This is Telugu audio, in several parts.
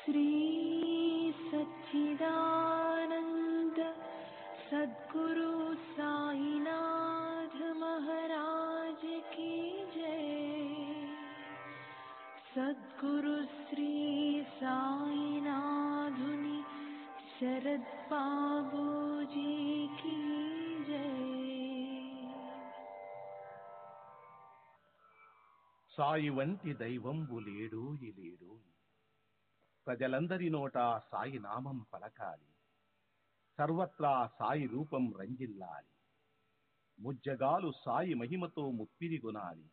श्री सच्चिदानंद सद्गुरु साईनाथ महाराज की जय। सद्गुरु श्री साईनाथुनि शरद बाबूजी की जय। సాయి వంటి దైవంబు లేడోయి లేడోయి, ప్రజలందరి నోట సాయి నామం పలకాలి, సర్వత్రా సాయి రూపం రంజిల్లాలి, ముజ్జగాలు సాయి మహిమతో ముప్పిరిగొనాలి.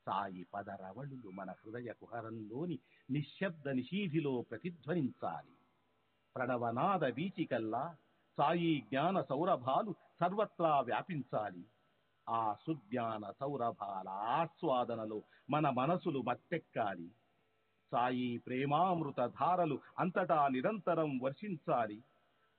సాయి పదరవళులు మన హృదయ కుహరంలోని నిశ్శబ్ద నిశీధిలో ప్రతిధ్వనించాలి. ప్రణవనాద వీచికల్లా సాయి జ్ఞాన సౌరభాలు సర్వత్రా వ్యాపించాలి. ఆ సుజ్ఞాన సౌరభాల ఆస్వాదనలో మన మనసులు మత్తెక్కాలి. సాయి ప్రేమామృత ధారలు అంతటా నిరంతరం వర్షించాలి.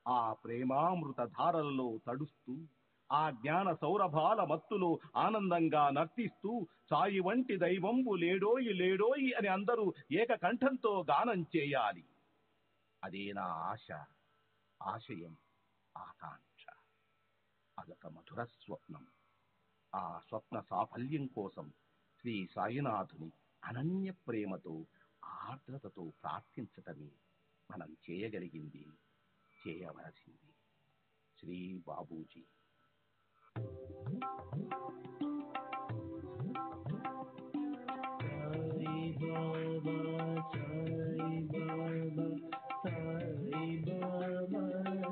ఆ ప్రేమామృత ధారలలో తడుస్తూ, ఆ జ్ఞాన సౌరభాల మత్తులో ఆనందంగా నర్తిస్తూ, సాయి వంటి దైవంబు లేడోయి లేడోయి అని అందరూ ఏకకంఠంతో గానం చేయాలి. అదే నా ఆశ, ఆశయం, ఆకాంక్ష. అదొక మధుర స్వప్నం. ఆ స్వప్న సాఫల్యం కోసం శ్రీ సాయినాథుని అనన్య ప్రేమతో, ఆర్ద్రతతో ప్రార్థించటమే మనం చేయగలిగింది, చేయవలసింది. Shri Babuji. Sai Baba, Sai Baba, Sai Baba, Sai Baba.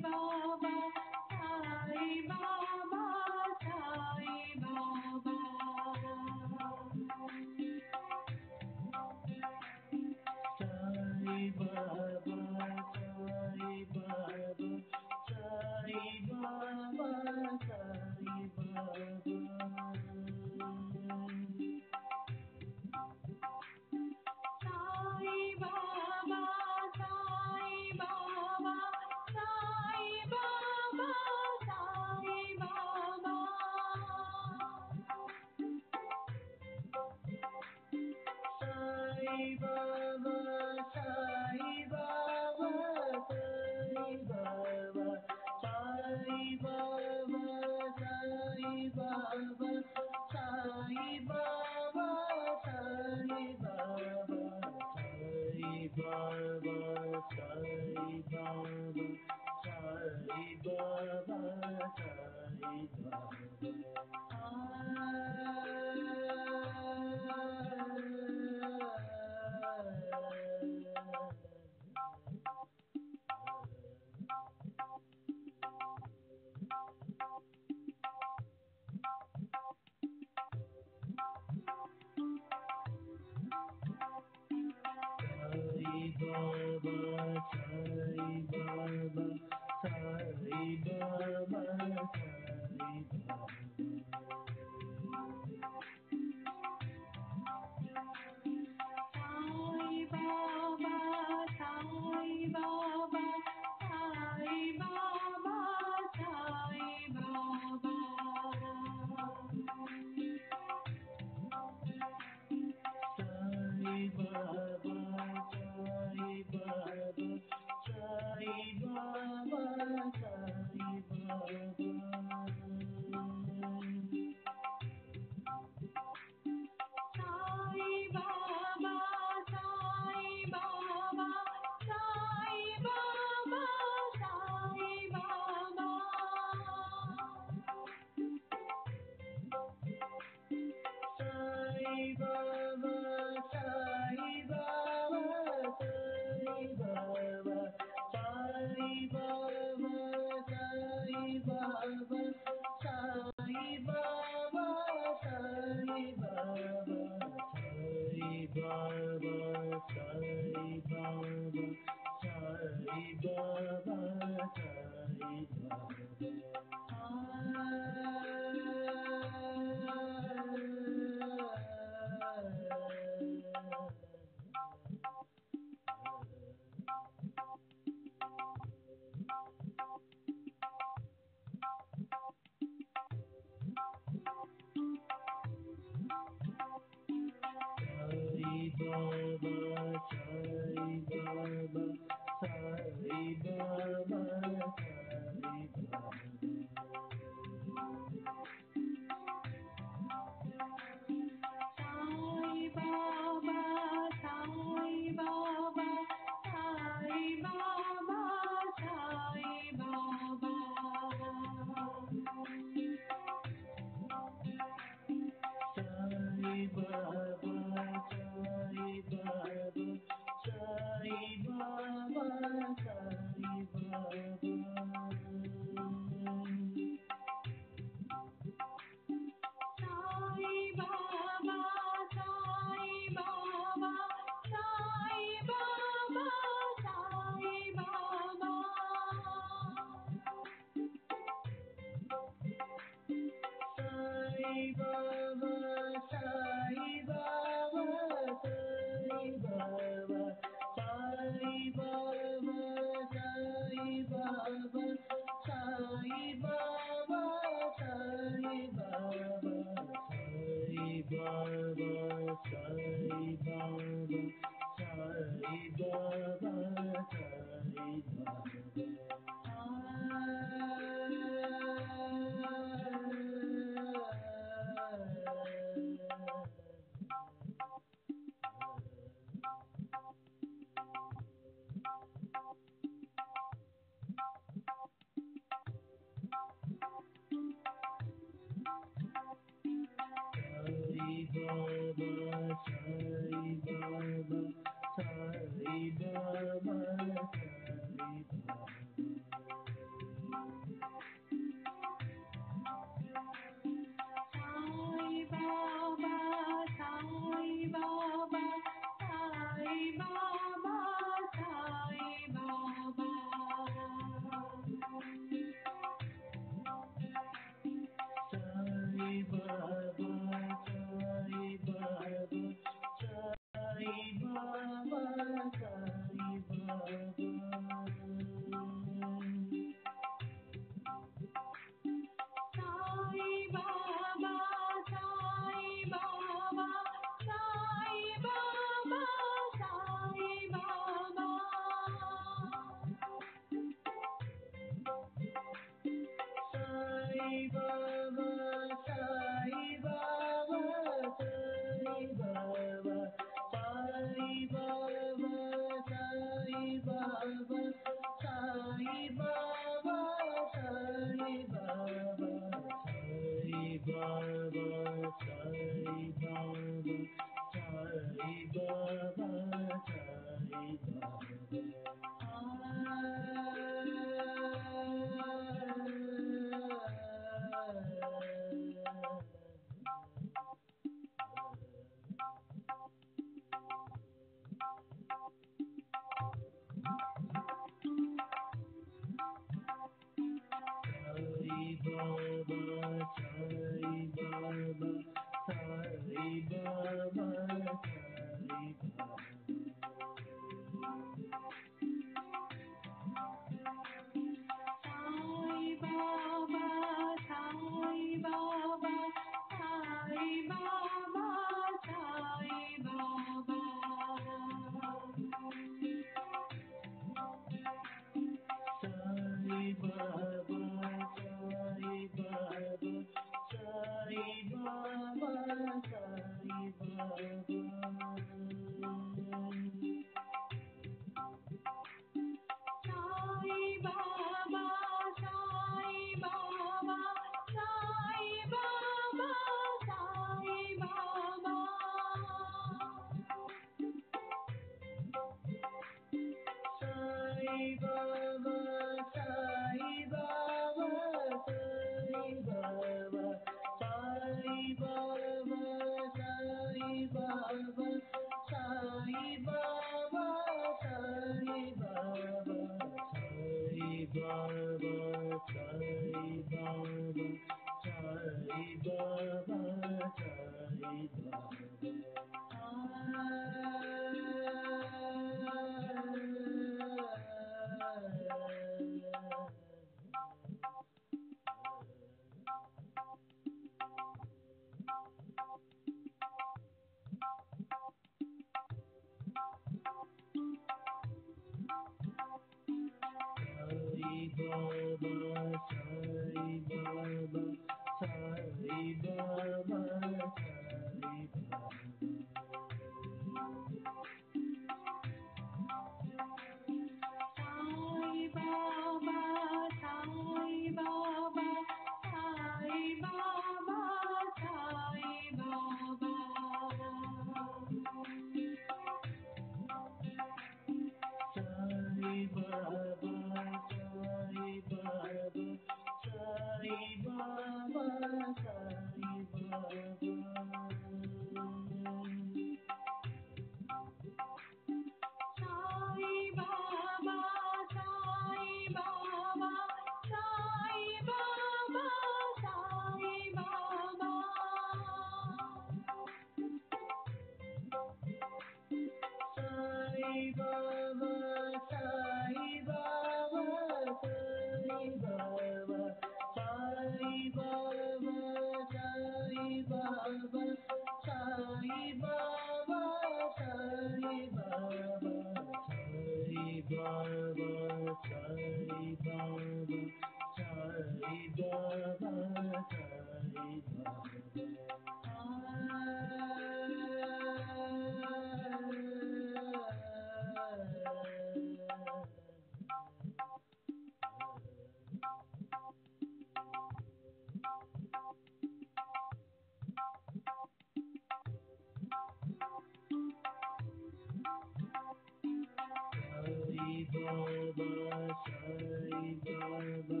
Baba, Sai Baba,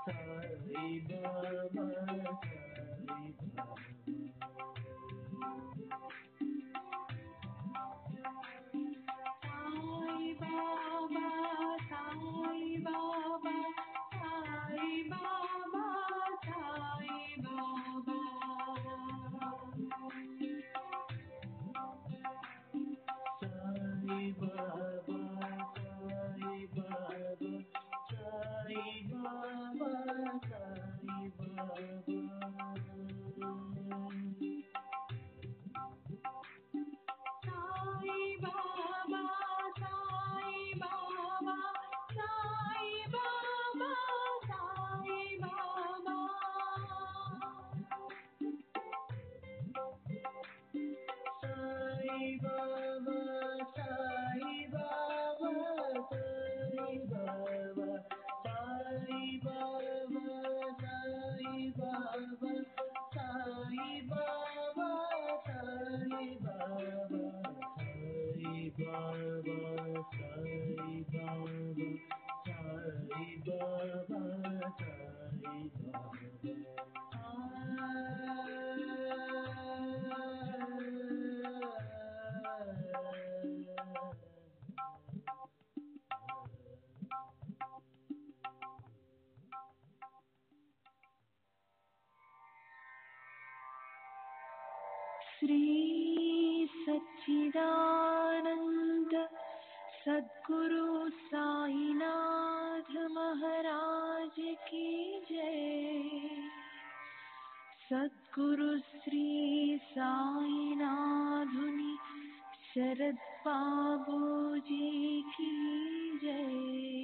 Sai Baba, Sai Shri सच्चिदानंद सद्गुरु साईनाथ महाराज की जय। सद्गुरु श्री साईनाथुनि शरद बाबूजी की जय।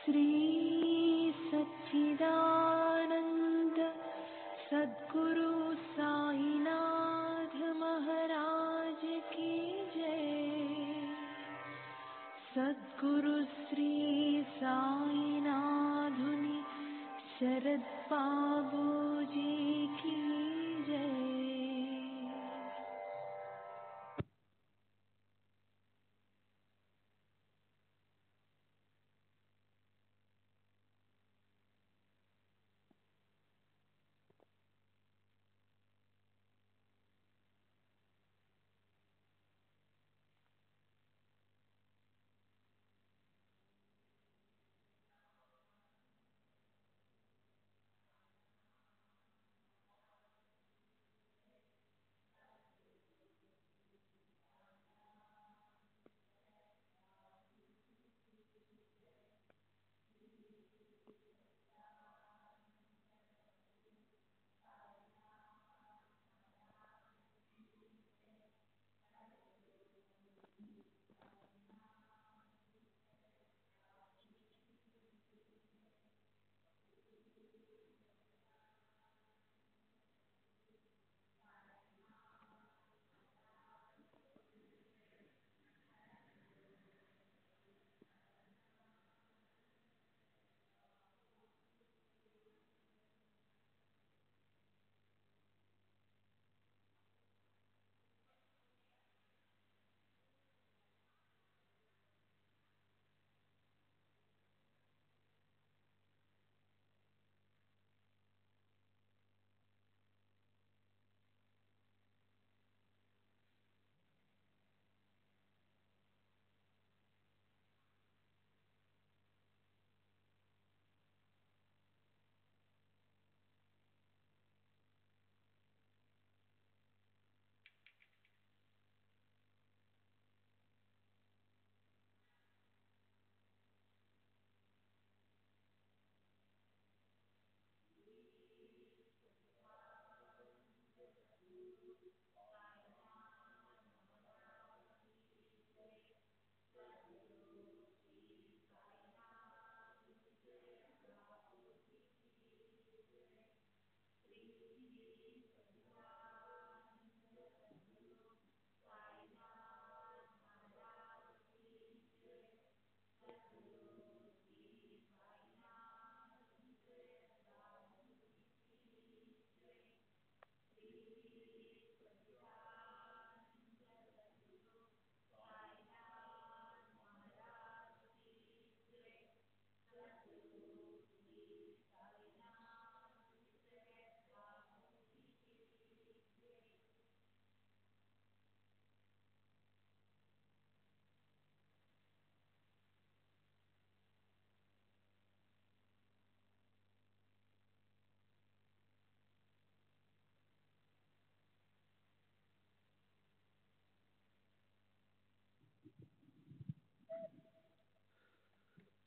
श्री सच्चिदानंद सद्गुरु साईनाथ महाराज की जय। सद्गुरु श्री साईनाथुनि शरद बाबू जी की जय।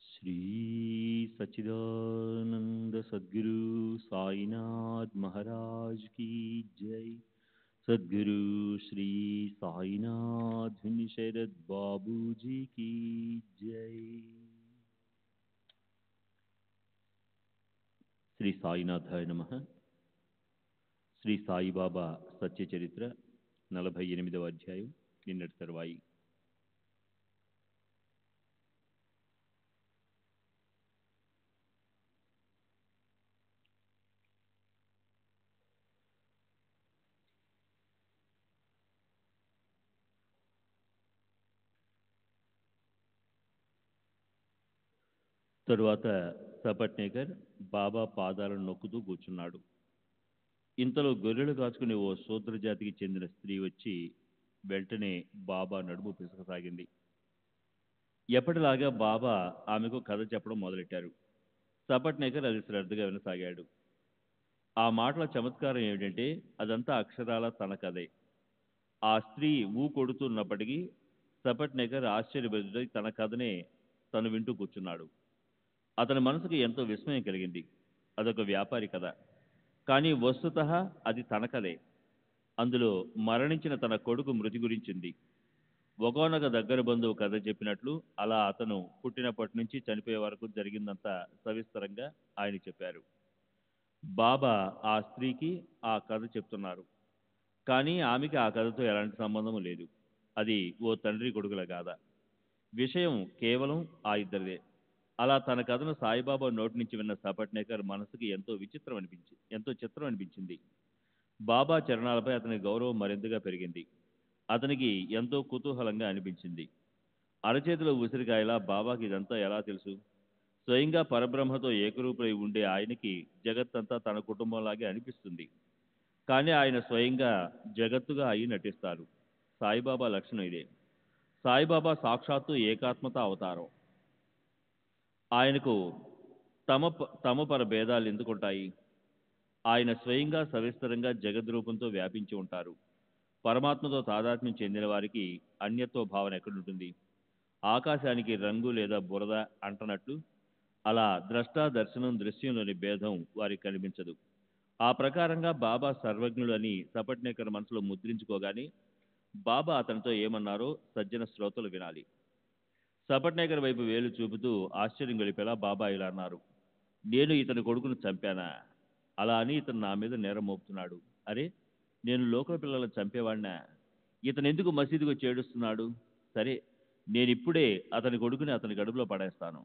श्री सच्चिदानंद सद्गुरु साईनाथ महाराज की जय। सद्गुरु श्री साईनाथ शरद बाबू जी की जय। శ్రీ సాయినాథాయ నమః. శ్రీ సాయిబాబా సత్య చరిత్ర 48వ అధ్యాయం నిన్నటి తరువాయి. తరువాత సపట్నేకర్ బాబా పాదాలను నొక్కుతూ కూర్చున్నాడు. ఇంతలో గొర్రెలు కాచుకునే ఓ శూద్ర జాతికి చెందిన స్త్రీ వచ్చి వెంటనే బాబా నడుము పిసకసాగింది. ఎప్పటిలాగా బాబా ఆమెకు కథ చెప్పడం మొదలెట్టారు. సపట్నేకర్ అది శ్రద్ధగా వినసాగాడు. ఆ మాటల చమత్కారం ఏమిటంటే అదంతా అక్షరాల తన కథే. ఆ స్త్రీ కొడుతున్నప్పటికీ సపట్నేకర్ ఆశ్చర్యపడి తన కథనే తను వింటూ కూర్చున్నాడు. అతని మనసుకు ఎంతో విస్మయం కలిగింది. అదొక వ్యాపారి కథ, కానీ వస్తుతః అది తన కథే. అందులో మరణించిన తన కొడుకు మృతి గురించింది. ఒకానొక దగ్గర బంధువు కథ చెప్పినట్లు అలా అతను పుట్టినప్పటి నుంచి చనిపోయే వరకు జరిగిందంతా సవిస్తరంగా ఆయన చెప్పారు. బాబా ఆ స్త్రీకి ఆ కథ చెప్తున్నారు. కానీ ఆమెకి ఆ కథతో ఎలాంటి సంబంధం లేదు. అది ఓ తండ్రి కొడుకుల గాథ. విషయం కేవలం ఆ ఇద్దరిదే. అలా తన కథను సాయిబాబా నోటి నుంచి విన్న సపట్నేకర్ మనసుకి ఎంతో చిత్రం అనిపించింది. బాబా చరణాలపై అతని గౌరవం మరింతగా పెరిగింది. అతనికి ఎంతో కుతూహలంగా అనిపించింది. అరచేతిలో ఉసిరికాయలా బాబాకి ఇదంతా ఎలా తెలుసు? స్వయంగా పరబ్రహ్మతో ఏకరూపుడై ఉండే ఆయనకి జగత్తంతా తన కుటుంబంలాగే అనిపిస్తుంది. కానీ ఆయన స్వయంగా జగత్తుగా అయి నటిస్తారు. సాయిబాబా లక్షణం ఇదే. సాయిబాబా సాక్షాత్తు ఏకాత్మత అవతారం. ఆయనకు తమ పర భేదాలు ఎందుకుంటాయి? ఆయన స్వయంగా సవిస్తరంగా జగద్రూపంతో వ్యాపించి ఉంటారు. పరమాత్మతో తాదాత్మ్యం చెందిన వారికి అన్యత్వ భావన ఎక్కడుంటుంది? ఆకాశానికి రంగు లేదా బురద అంటనట్లు అలా ద్రష్టా దర్శనం దృశ్యంలోని భేదం వారికి కనిపించదు. ఆ ప్రకారంగా బాబా సర్వజ్ఞుడు అని సపట్నేకర్ మనసులో ముద్రించుకోగానే బాబా అతనితో ఏమన్నారో సజ్జన శ్రోతలు వినాలి. సపట్నేకర్ వైపు వేలు చూపుతూ ఆశ్చర్యం గలిపేలా బాబా ఇలా అన్నారు. నేను ఇతని కొడుకును చంపానా? అలా అని ఇతను నా మీద నేరం మోపుతున్నాడు. అరే, నేను లోకల పిల్లలను చంపేవాడినా? ఇతను ఎందుకు మసీదుకు వచ్చి ఏడుస్తున్నాడు? సరే, నేనిప్పుడే అతని కొడుకుని అతని గడుపులో పడేస్తాను.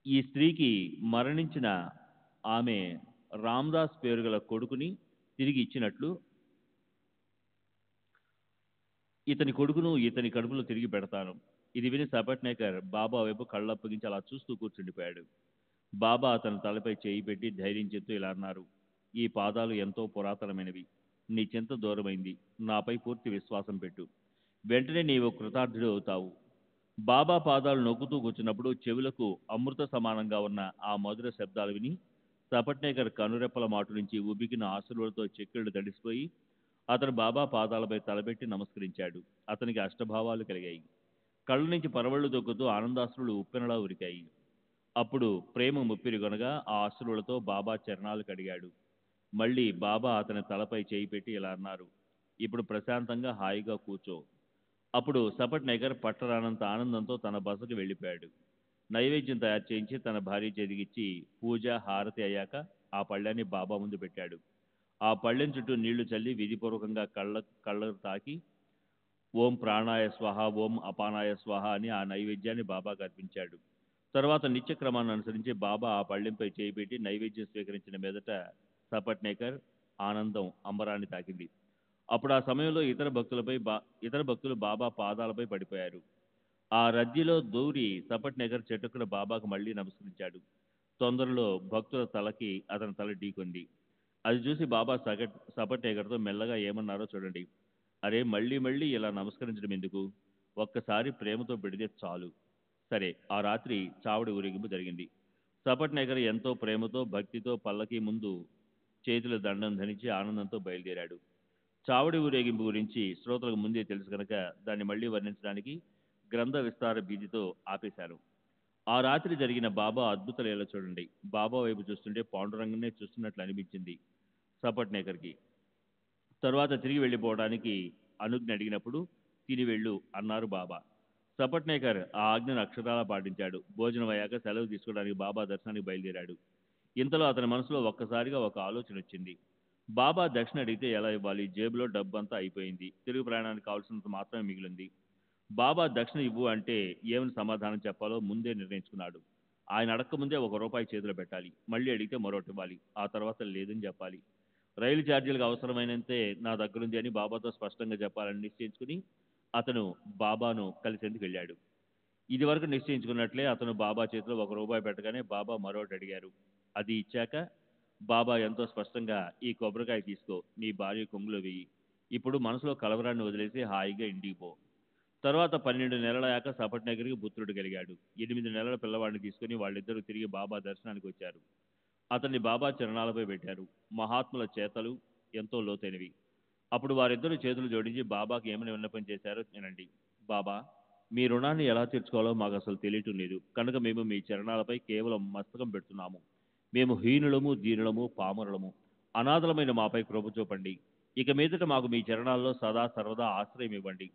ఈ స్త్రీకి మరణించిన ఆమె రామ్దాస్ పేరు గల కొడుకుని తిరిగి ఇచ్చినట్లు ఇతని కొడుకును ఇతని కడుపులో తిరిగి పెడతాను. ఇది విని సపట్నేకర్ బాబా వైపు కళ్ళప్పగించి అలా చూస్తూ కూర్చుండిపోయాడు. బాబా అతని తలపై చేయి పెట్టి ధైర్యం చెప్తూ ఇలా అన్నారు. ఈ పాదాలు ఎంతో పురాతనమైనవి. నీ చింత దూరమైంది. నాపై పూర్తి విశ్వాసం పెట్టు. వెంటనే నీవు కృతార్థుడు అవుతావు. బాబా పాదాలు నొక్కుతూ కూర్చున్నప్పుడు చెవులకు అమృత సమానంగా ఉన్న ఆ మధుర శబ్దాలు విని సపట్నేకర్ కనురెప్పల మాటు నుంచి ఉబికిన ఆశలులతో చెక్కిళ్ళు తడిసిపోయి అతను బాబా పాదాలపై తలబెట్టి నమస్కరించాడు. అతనికి అష్టభావాలు కలిగాయి. కళ్ళ నుంచి పరవళ్లు దొక్కుతూ ఆనందాశ్రులు ఉప్పెనలా ఉరికాయి. అప్పుడు ప్రేమ ముప్పిరిగొనగా ఆ అశ్రులతో బాబా చరణాలు కడిగాడు. మళ్ళీ బాబా అతని తలపై చేయి పెట్టి ఇలా అన్నారు. ఇప్పుడు ప్రశాంతంగా హాయిగా కూర్చో. అప్పుడు సపట్నేకర్ పట్టరానంత ఆనందంతో తన బసకు వెళ్ళిపోయాడు. నైవేద్యం తయారు చేయించి తన భార్య చేతికిచ్చి పూజ హారతి అయ్యాక ఆ పళ్ళాన్ని బాబా ముందు పెట్టాడు. ఆ పళ్ళెం చుట్టూ నీళ్లు చల్లి విధిపూర్వకంగా కళ్ళకు తాకి ఓం ప్రాణాయ స్వాహ, ఓం అపానాయ స్వాహ అని ఆ నైవేద్యాన్ని బాబాకు అర్పించాడు. తర్వాత నిత్యక్రమాన్ని అనుసరించి బాబా ఆ పళ్ళెంపై చేయి పెట్టి నైవేద్యం స్వీకరించిన మీదట సపట్నేకర్ ఆనందం అంబరాన్ని తాకింది. అప్పుడు ఆ సమయంలో ఇతర భక్తులు బాబా పాదాలపై పడిపోయారు. ఆ రద్దీలో దూరి సపట్నేకర్ చెట్టుకున్న బాబాకు మళ్ళీ నమస్కరించాడు. తొందరలో భక్తుల తలకి అతని తల ఢీకొంది. అది చూసి బాబా సపట్నేకర్తో మెల్లగా ఏమన్నారో చూడండి. అరే, మళ్ళీ మళ్ళీ ఇలా నమస్కరించడం ఎందుకు? ఒక్కసారి ప్రేమతో పెడితే చాలు. సరే, ఆ రాత్రి చావడి ఊరేగింపు జరిగింది. సపట్నేకర్ ఎంతో ప్రేమతో భక్తితో పల్లకి ముందు చేతుల దండం ధరించి ఆనందంతో బయలుదేరాడు. చావడి ఊరేగింపు గురించి శ్రోతలకు ముందే తెలుసు కనుక దాన్ని మళ్ళీ వర్ణించడానికి గ్రంథ విస్తార భీతితో ఆపేశాను. ఆ రాత్రి జరిగిన బాబా అద్భుత లీల చూడండి. బాబా వైపు చూస్తుంటే పాండురంగనే చూస్తున్నట్లు అనిపించింది సపట్నేకర్కి. తరువాత తిరిగి వెళ్ళిపోవడానికి అనుజ్ఞ అడిగినప్పుడు తిని వెళ్ళు అన్నారు బాబా. సపట్నేకర్ ఆ ఆజ్ఞను అక్షరాలా పాటించాడు. భోజనం అయ్యాక సెలవు తీసుకోవడానికి బాబా దర్శనానికి బయలుదేరాడు. ఇంతలో అతని మనసులో ఒక్కసారిగా ఒక ఆలోచన వచ్చింది. బాబా దక్షిణ అడిగితే ఎలా ఇవ్వాలి? జేబులో డబ్బంతా అయిపోయింది. తిరుగు ప్రయాణానికి కావాల్సినంత మాత్రమే మిగిలింది. బాబా దక్షిణ ఇవ్వు అంటే ఏమని సమాధానం చెప్పాలో ముందే నిర్ణయించుకున్నాడు. ఆయన అడక్క ముందే ₹1 చేతిలో పెట్టాలి. మళ్ళీ అడిగితే మరొకటి ఇవ్వాలి. ఆ తర్వాత లేదని చెప్పాలి. రైలు ఛార్జీలకు అవసరమైనంతే నా దగ్గరుంది అని బాబాతో స్పష్టంగా చెప్పాలని నిశ్చయించుకుని అతను బాబాను కలిసేందుకు వెళ్ళాడు. ఇది వరకు నిశ్చయించుకున్నట్లే అతను బాబా చేతిలో ₹1 పెట్టగానే బాబా మరొకటి అడిగారు. అది ఇచ్చాక బాబా ఎంతో స్పష్టంగా ఈ కొబ్బరికాయ తీసుకో, నీ భార్య కొంగులో వెయ్యి. ఇప్పుడు మనసులో కలవరాన్ని వదిలేసి హాయిగా ఇంటికి పో. తర్వాత 12 నెలలయాక సపట్నేకర్కి పుత్రుడు కలిగాడు. 8 నెలల పిల్లవాడిని తీసుకుని వాళ్ళిద్దరూ తిరిగి బాబా దర్శనానికి వచ్చారు. అతన్ని బాబా చరణాలపై పెట్టారు. మహాత్ముల చేతలు ఎంతో లోతైనవి. అప్పుడు వారిద్దరూ చేతులు జోడించి బాబాకి ఏమని విన్నపం చేశారో వినండి. బాబా, మీ రుణాన్ని ఎలా తీర్చుకోవాలో మాకు అసలు తెలియటం లేదు. కనుక మేము మీ చరణాలపై కేవలం మస్తకం పెడుతున్నాము. మేము హీనులము, దీనులము, పామరులము, అనాథలమైన మాపై కృప చూపండి. ఇక మీదట మాకు మీ చరణాల్లో సదా సర్వదా ఆశ్రయం ఇవ్వండి.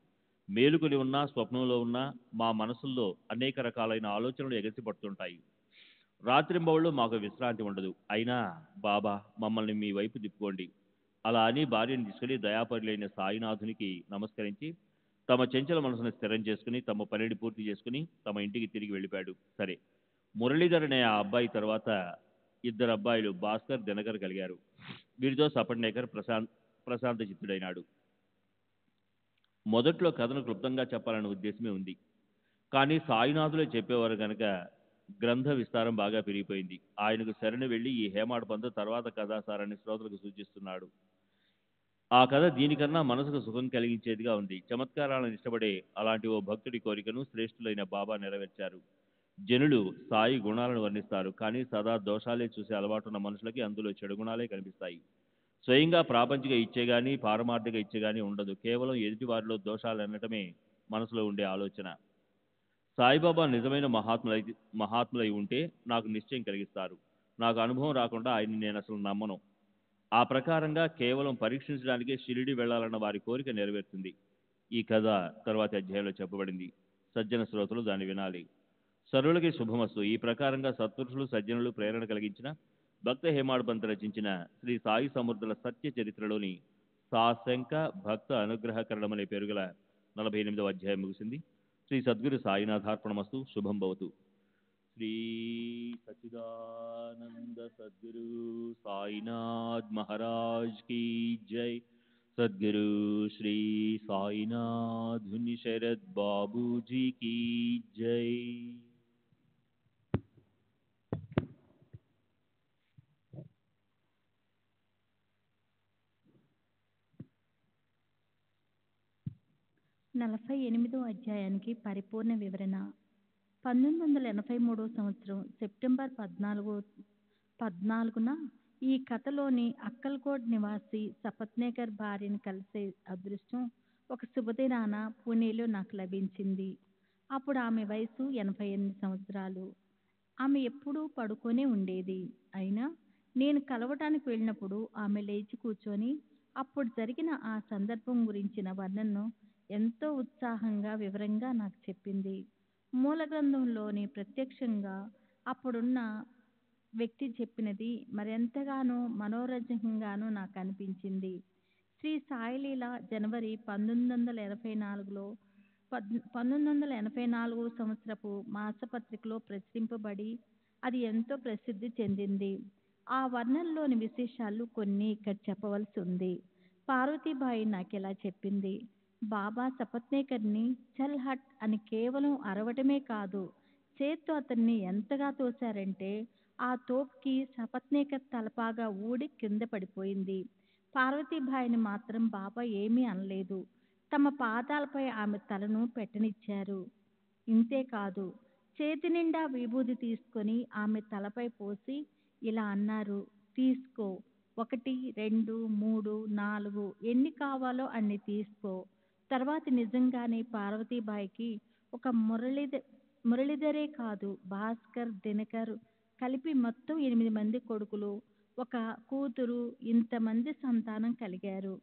మేలుకొని ఉన్నా స్వప్నంలో ఉన్నా మా మనసుల్లో అనేక రకాలైన ఆలోచనలు ఎగసిపడుతుంటాయి. రాత్రింబవళ్ళు మాకు విశ్రాంతి ఉండదు. అయినా బాబా మమ్మల్ని మీ వైపు తిప్పుకోండి. అలా అని భార్యను తీసుకుని దయాపరులైన సాయినాథునికి నమస్కరించి తమ చెంచల మనసును స్థిరం చేసుకుని తమ పనిని పూర్తి చేసుకుని తమ ఇంటికి తిరిగి వెళ్ళిపోయాడు. సరే, మురళీధర్ అనే ఆ అబ్బాయి తర్వాత ఇద్దరు అబ్బాయిలు భాస్కర్, దినకర్ కలిగారు. వీరితో సపట్నేకర్ ప్రశాంత చిత్తుడైనాడు. మొదట్లో కథను క్లుప్తంగా చెప్పాలనే ఉద్దేశమే ఉంది. కానీ సాయినాథులే చెప్పేవారు గనక గ్రంథ విస్తారం బాగా పెరిగిపోయింది. ఆయనకు శరణి వెళ్ళి ఈ హేమాడ్ పంత్ తర్వాత కథాసారాన్ని శ్రోతలకు సూచిస్తున్నాడు. ఆ కథ దీనికన్నా మనసుకు సుఖం కలిగించేదిగా ఉంది. చమత్కారాలను ఇష్టపడే అలాంటి ఓ భక్తుడి కోరికను శ్రేష్ఠులైన బాబా నెరవేర్చారు. జనులు సాయి గుణాలను వర్ణిస్తారు, కానీ సదా దోషాలే చూసే అలవాటున్న మనుషులకి అందులో చెడు గుణాలే కనిపిస్తాయి. స్వయంగా ప్రాపంచిక ఇచ్చే గాని పారమార్థిక ఇచ్చే గాని ఉండదు. కేవలం ఎదుటివారిలో దోషాలు అనటమే మనసులో ఉండే ఆలోచన. సాయిబాబా నిజమైన మహాత్ములై ఉంటే నాకు నిశ్చయం కలిగిస్తారు. నాకు అనుభవం రాకుండా ఆయన్ని నేను అసలు నమ్మను. ఆ ప్రకారంగా కేవలం పరీక్షించడానికే షిరిడి వెళ్లాలన్న వారి కోరిక నెరవేరుతుంది. ఈ కథ తరువాతి అధ్యాయంలో చెప్పబడింది. సజ్జన శ్రోతలు దాన్ని వినాలి. సర్వులకి శుభమస్తు. ఈ ప్రకారంగా సత్పురుషులు సజ్జనులు ప్రేరణ కలిగించిన భక్త హేమాడ్ పంత్ రచించిన శ్రీ సాయి సమర్థుల సత్య చరిత్రలోని సాశంక భక్త అనుగ్రహకరణం అనే పేరుగల 48వ అధ్యాయం ముగిసింది. శ్రీ సద్గురు సాయినాథార్పణమస్తు. శుభం భవతు. శ్రీ సచ్చిదానంద సద్గురు సాయినాథ్ మహారాజ్ की जय. सद्गुरु श्री साईनाथ धुनि शरद बाबू जी की जय. నలభై 48వ అధ్యాయానికి పరిపూర్ణ వివరణ. 1983 సంవత్సరం సెప్టెంబర్ 14న ఈ కథలోని అక్కల్కోట్ నివాసి సపత్నేకర్ భార్యను కలిసే అదృష్టం ఒక శుభదినాన పూణేలో నాకు లభించింది. అప్పుడు ఆమె వయసు 88 సంవత్సరాలు. ఆమె ఎప్పుడూ పడుకొనే ఉండేది. అయినా నేను కలవటానికి వెళ్ళినప్పుడు ఆమె లేచి కూర్చొని అప్పుడు జరిగిన ఆ సందర్భం గురించిన వర్ణనను ఎంతో ఉత్సాహంగా వివరంగా నాకు చెప్పింది. మూల గ్రంథంలోని ప్రత్యక్షంగా అప్పుడున్న వ్యక్తి చెప్పినది మరెంతగానో మనోరంజకంగానూ నాకు అనిపించింది. శ్రీ సాయిలీల జనవరి 1984 సంవత్సరపు మాసపత్రికలో ప్రచురింపబడి అది ఎంతో ప్రసిద్ధి చెందింది. ఆ వర్ణనలోని విశేషాలు కొన్ని ఇక్కడ చెప్పవలసి ఉంది. పార్వతీబాయి నాకెలా చెప్పింది. బాబా సపత్నేకర్ని చల్ హట్ అని కేవలం అరవటమే కాదు, చేత్తో అతన్ని ఎంతగా తోశారంటే ఆ తోపుకి సపత్నేకర్ తలపాగా ఊడి కింద పడిపోయింది. పార్వతీబాయిని మాత్రం బాబా ఏమీ అనలేదు. తమ పాదాలపై ఆమె తలను పెట్టనిచ్చారు. ఇంతేకాదు, చేతి నిండా విభూది తీసుకొని ఆమె తలపై పోసి ఇలా అన్నారు, తీసుకో, 1, 2, 3, 4 ఎన్ని కావాలో అన్ని తీసుకో. తర్వాత నిజంగానే పార్వతీబాయికి ఒక మురళీధరే కాదు, భాస్కర్, దినకర్ కలిపి మొత్తం 8 మంది కొడుకులు, ఒక కూతురు, ఇంతమంది సంతానం కలిగారు.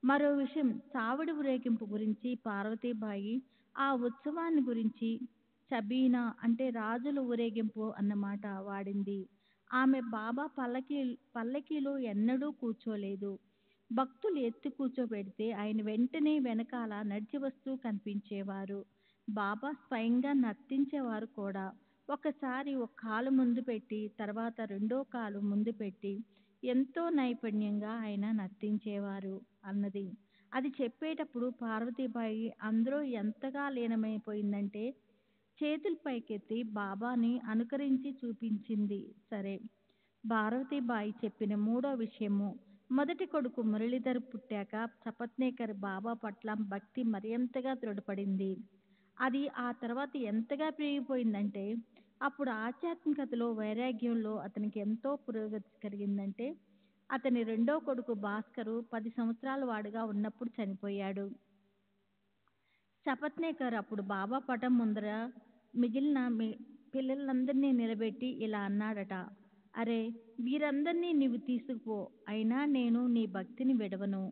మరో విషయం, చావిడి ఊరేగింపు గురించి పార్వతీబాయి ఆ ఉత్సవాన్ని గురించి చబీనా అంటే రాజుల ఊరేగింపు అన్నమాట వాడింది. ఆమె బాబా పల్లకీలో ఎన్నడూ కూర్చోలేదు. భక్తులు ఎత్తి కూర్చోబెడితే ఆయన వెంటనే వెనకాల నడిచి వస్తూ కనిపించేవారు. బాబా స్వయంగా నర్తించేవారు కూడా. ఒకసారి ఒక కాలు ముందు పెట్టి తర్వాత రెండో కాలు ముందు పెట్టి ఎంతో నైపుణ్యంగా ఆయన నర్తించేవారు అన్నది. అది చెప్పేటప్పుడు పార్వతీబాయి అందులో ఎంతగా లీనమైపోయిందంటే చేతులు పైకెత్తి బాబాని అనుకరించి చూపించింది. సరే, పార్వతీబాయి చెప్పిన మూడో విషయము, మొదటి కొడుకు మురళీధర్ పుట్టాక సపత్నేకర్ బాబా పట్ల భక్తి మరింతగా దృఢపడింది. అది ఆ తర్వాత ఎంతగా పెరిగిపోయిందంటే అప్పుడు ఆధ్యాత్మికతలో వైరాగ్యంలో అతనికి ఎంతో పురోగతి కలిగిందంటే అతని రెండో కొడుకు భాస్కరు 10 సంవత్సరాల వాడుగా ఉన్నప్పుడు చనిపోయాడు. సపత్నేకర్ అప్పుడు బాబా పటం ముందర మిగిలిన పిల్లలందరినీ నిలబెట్టి ఇలా అన్నాడట, అరే, వీరందరినీ నీవు తీసుకుపో, అయినా నేను నీ భక్తిని విడవను.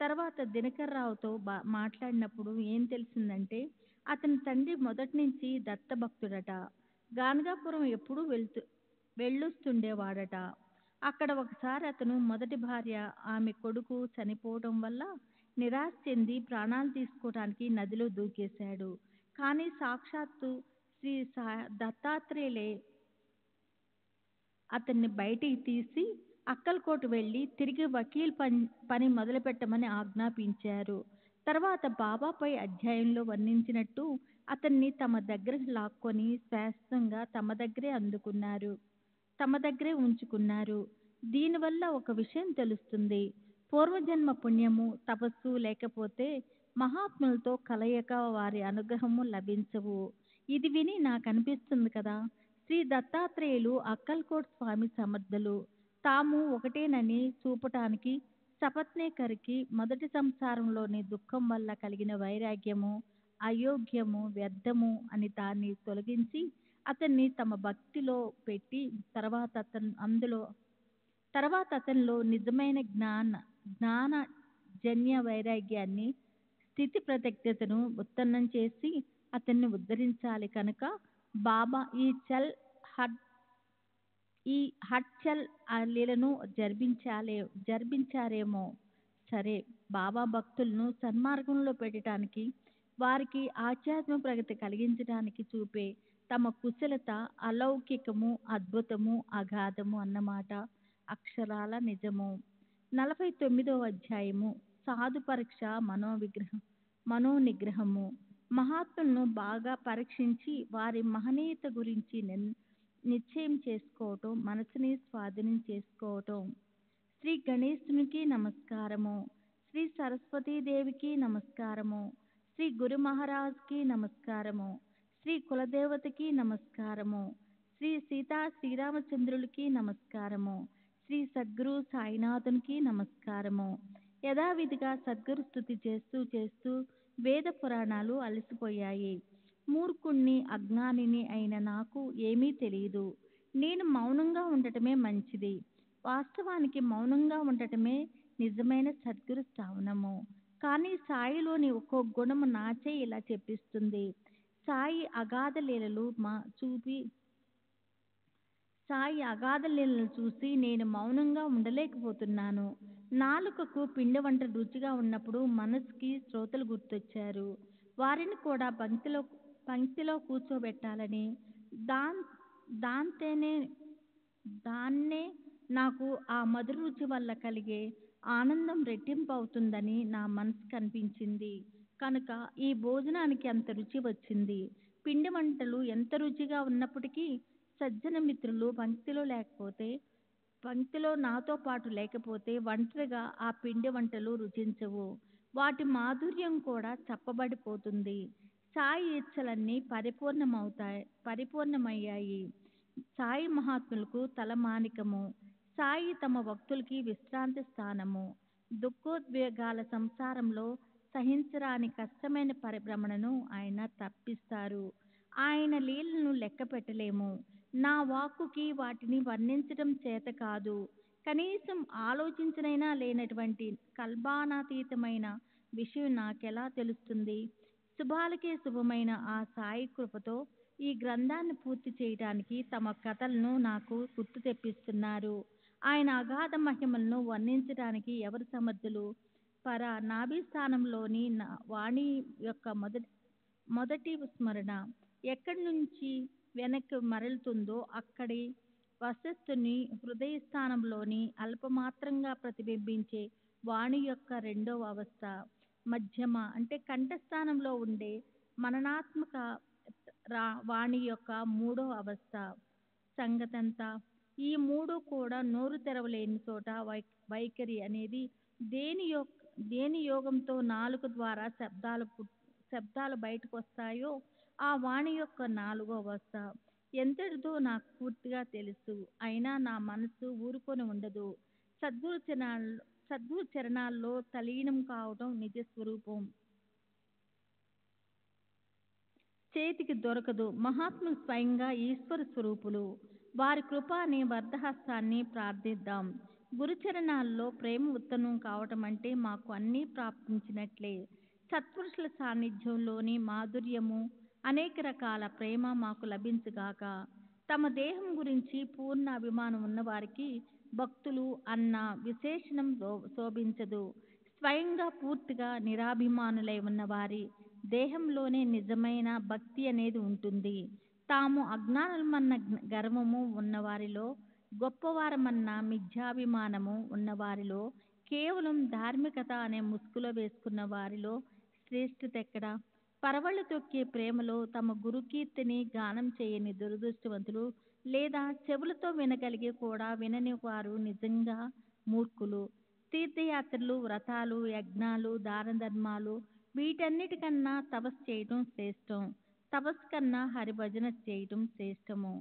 తర్వాత దినకర్రావుతో మాట్లాడినప్పుడు ఏం తెలిసిందంటే అతని తండ్రి మొదటి నుంచి దత్తభక్తుడట. గానగాపురం ఎప్పుడూ వెళ్ళొస్తుండేవాడట. అక్కడ ఒకసారి అతను మొదటి భార్య ఆమె కొడుకు చనిపోవడం వల్ల నిరాశ చెంది ప్రాణాలు తీసుకోవడానికి నదిలో దూకేశాడు. కానీ సాక్షాత్తు శ్రీ దత్తాత్రేయులే అతన్ని బయటికి తీసి అక్కల్కోట వెళ్ళి తిరిగి వకీల్ పని మొదలుపెట్టమని ఆజ్ఞాపించారు. తర్వాత బాబాపై అధ్యాయంలో వర్ణించినట్టు అతన్ని తమ దగ్గరకు లాక్కొని శాశ్వతంగా తమ దగ్గరే ఉంచుకున్నారు. దీనివల్ల ఒక విషయం తెలుస్తుంది. పూర్వజన్మ పుణ్యము, తపస్సు లేకపోతే మహాత్ములతో కలయిక, వారి అనుగ్రహము లభించవు. ఇది విని నాకు అనిపిస్తుంది కదా, శ్రీ దత్తాత్రేయులు అక్కల్కోట్ స్వామి సమర్థులు. తాము ఒకటేనని చూపటానికి సపత్నేకరికి మొదటి సంసారంలోని దుఃఖం వల్ల కలిగిన వైరాగ్యము, అయోగ్యము, వ్యర్థము అని దాన్ని తొలగించి అతన్ని తమ భక్తిలో పెట్టి తర్వాత అతనిలో నిజమైన జ్ఞానజన్య వైరాగ్యాన్ని, స్థితి ప్రత్యక్షతను ఉత్పన్నం చేసి అతన్ని ఉద్ధరించాలి కనుక బాబా ఈ హట్చల్ లీలను జరిపించారేమో సరే. బాబా భక్తులను సన్మార్గంలో పెట్టడానికి, వారికి ఆధ్యాత్మ ప్రగతి కలిగించడానికి చూపే తమ కుశలత అలౌకికము, అద్భుతము, అగాధము అన్నమాట అక్షరాల నిజము. 49వ అధ్యాయము సాధు పరీక్ష మనోనిగ్రహము. మహాత్ములను బాగా పరీక్షించి వారి మహనీయత గురించి నిశ్చయం చేసుకోవటం, మనసుని స్వాధీనం చేసుకోవటం. శ్రీ గణేశునికి నమస్కారము. శ్రీ సరస్వతీదేవికి నమస్కారము. శ్రీ గురు మహారాజ్కి నమస్కారము. శ్రీ కులదేవతకి నమస్కారము. శ్రీ శ్రీరామచంద్రులకి నమస్కారము. శ్రీ సద్గురు సాయినాథునికి నమస్కారము. యథావిధిగా సద్గురు స్తుతి చేస్తూ చేస్తూ వేద పురాణాలు అలసిపోయాయి. మూర్ఖుణ్ణి, అజ్ఞానిని అయిన నాకు ఏమీ తెలియదు. నేను మౌనంగా ఉండటమే మంచిది. వాస్తవానికి మౌనంగా ఉండటమే నిజమైన సద్గురు స్థావనము. కానీ సాయిలోని ఒక్కో గుణము నాచే ఇలా చెప్పిస్తుంది. సాయి అగాధ లీలలు చూసి నేను మౌనంగా ఉండలేకపోతున్నాను. నాలుకకు పిండి వంట రుచిగా ఉన్నప్పుడు మనసుకి శ్రోతలు గుర్తొచ్చారు. వారిని కూడా పంక్తిలో కూర్చోబెట్టాలని, దాన్నే నాకు ఆ మధుర రుచి వల్ల కలిగే ఆనందం రెట్టింపు అవుతుందని నా మనసు కనిపించింది కనుక ఈ భోజనానికి అంత రుచి వచ్చింది. పిండి వంటలు ఎంత రుచిగా ఉన్నప్పటికీ సజ్జన మిత్రులు పంక్తిలో నాతో పాటు లేకపోతే ఒంటరిగా ఆ పిండి వంటలు రుచించవు. వాటి మాధుర్యం కూడా చప్పబడిపోతుంది. సాయి ఇచ్చలన్నీ పరిపూర్ణమయ్యాయి. సాయి మహాత్ములకు తలమానికము. సాయి తమ భక్తులకి విశ్రాంతి స్థానము. దుఃఖోద్వేగాల సంసారంలో సహించరాని కష్టమైన పరిభ్రమణను ఆయన తప్పిస్తారు. ఆయన లీలను లెక్క పెట్టలేము. నా వాక్కుకి వాటిని వర్ణించటం చేత కాదు. కనీసం ఆలోచించనైనా లేనటువంటి కల్పనాతీతమైన విషయం నాకెలా తెలుస్తుంది? శుభాలకే శుభమైన ఆ సాయి కృపతో ఈ గ్రంథాన్ని పూర్తి చేయటానికి తమ కథలను నాకు గుర్తు తెప్పిస్తున్నారు. ఆయన అగాధ మహిమలను వర్ణించడానికి ఎవరు సమర్థులు? నాభిస్థానంలోని వాణి యొక్క మొదటి స్మరణ ఎక్కడి నుంచి వెనక్కి మరలుతుందో అక్కడి వశస్థుని హృదయస్థానంలోని అల్పమాత్రంగా ప్రతిబింబించే వాణి యొక్క రెండవ అవస్థ, మధ్యమ అంటే కంఠస్థానంలో ఉండే మననాత్మక వాణి యొక్క మూడో అవస్థ సంగతంతా. ఈ మూడు కూడా నోరు తెరవలేని చోట వైఖరి అనేది దేని యోగంతో నాలుక ద్వారా శబ్దాలు బయటకు వస్తాయో ఆ వాణి యొక్క నాలుగో అవస్థ. ఎంతటిదో నాకు పూర్తిగా తెలుసు. అయినా నా మనసు ఊరుకొని ఉండదు. సద్గురు చరణాల్లో తలీనం కావటం నిజస్వరూపం చేతికి దొరకదు. మహాత్ములు స్వయంగా ఈశ్వర స్వరూపులు. వారి కృప అనే వర్ధహస్తాన్ని ప్రార్థిద్దాం. గురుచరణాల్లో ప్రేమ ఉత్తమం కావటం అంటే మాకు అన్నీ ప్రాప్తించినట్లే. సత్పురుషుల సాన్నిధ్యంలోని మాధుర్యము, అనేక రకాల ప్రేమ మాకు లభించుగాక. తమ దేహం గురించి పూర్ణ అభిమానం ఉన్నవారికి భక్తులు అన్న విశేషణం శోభించదు. స్వయంగా పూర్తిగా నిరాభిమానులై ఉన్నవారి దేహంలోనే నిజమైన భక్తి అనేది ఉంటుంది. తాము అజ్ఞానులమన్న గర్వము ఉన్నవారిలో, గొప్పవారమన్న మిథ్యాభిమానము ఉన్నవారిలో, కేవలం ధార్మికత అనే ముసుగులో వేసుకున్న వారిలో శ్రేష్ఠత ఎక్కడ? పరవళ్ళు తొక్కే ప్రేమలో తమ గురుకీర్తిని గానం చేయని దురదృష్టవంతులు, లేదా చెవులతో వినగలిగి కూడా వినని వారు నిజంగా మూర్ఖులు. తీర్థయాత్రలు, వ్రతాలు, యజ్ఞాలు, దాన ధర్మాలు వీటన్నిటికన్నా తపస్సు చేయటం శ్రేష్టం. తపస్సు కన్నా హరిభజన చేయటం శ్రేష్టము.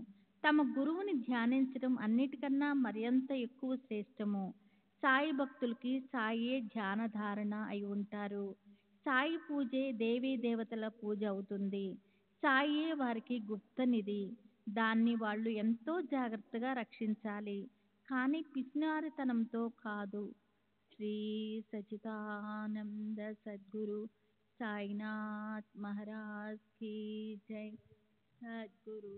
తమ గురువుని ధ్యానించడం అన్నిటికన్నా మరింత ఎక్కువ శ్రేష్టము. సాయి భక్తులకి సాయే ధ్యానధారణ అయి ఉంటారు. సాయి పూజే దేవీ దేవతల పూజ అవుతుంది. సాయే వారికి గుప్త నిధి. దాన్ని వాళ్ళు ఎంతో జాగ్రత్తగా రక్షించాలి, కానీ పిసినారితనంతో కాదు. శ్రీ సచిదానంద సద్గురు సాయినాథ్ మహారాజ్ की जय। सद्गुरु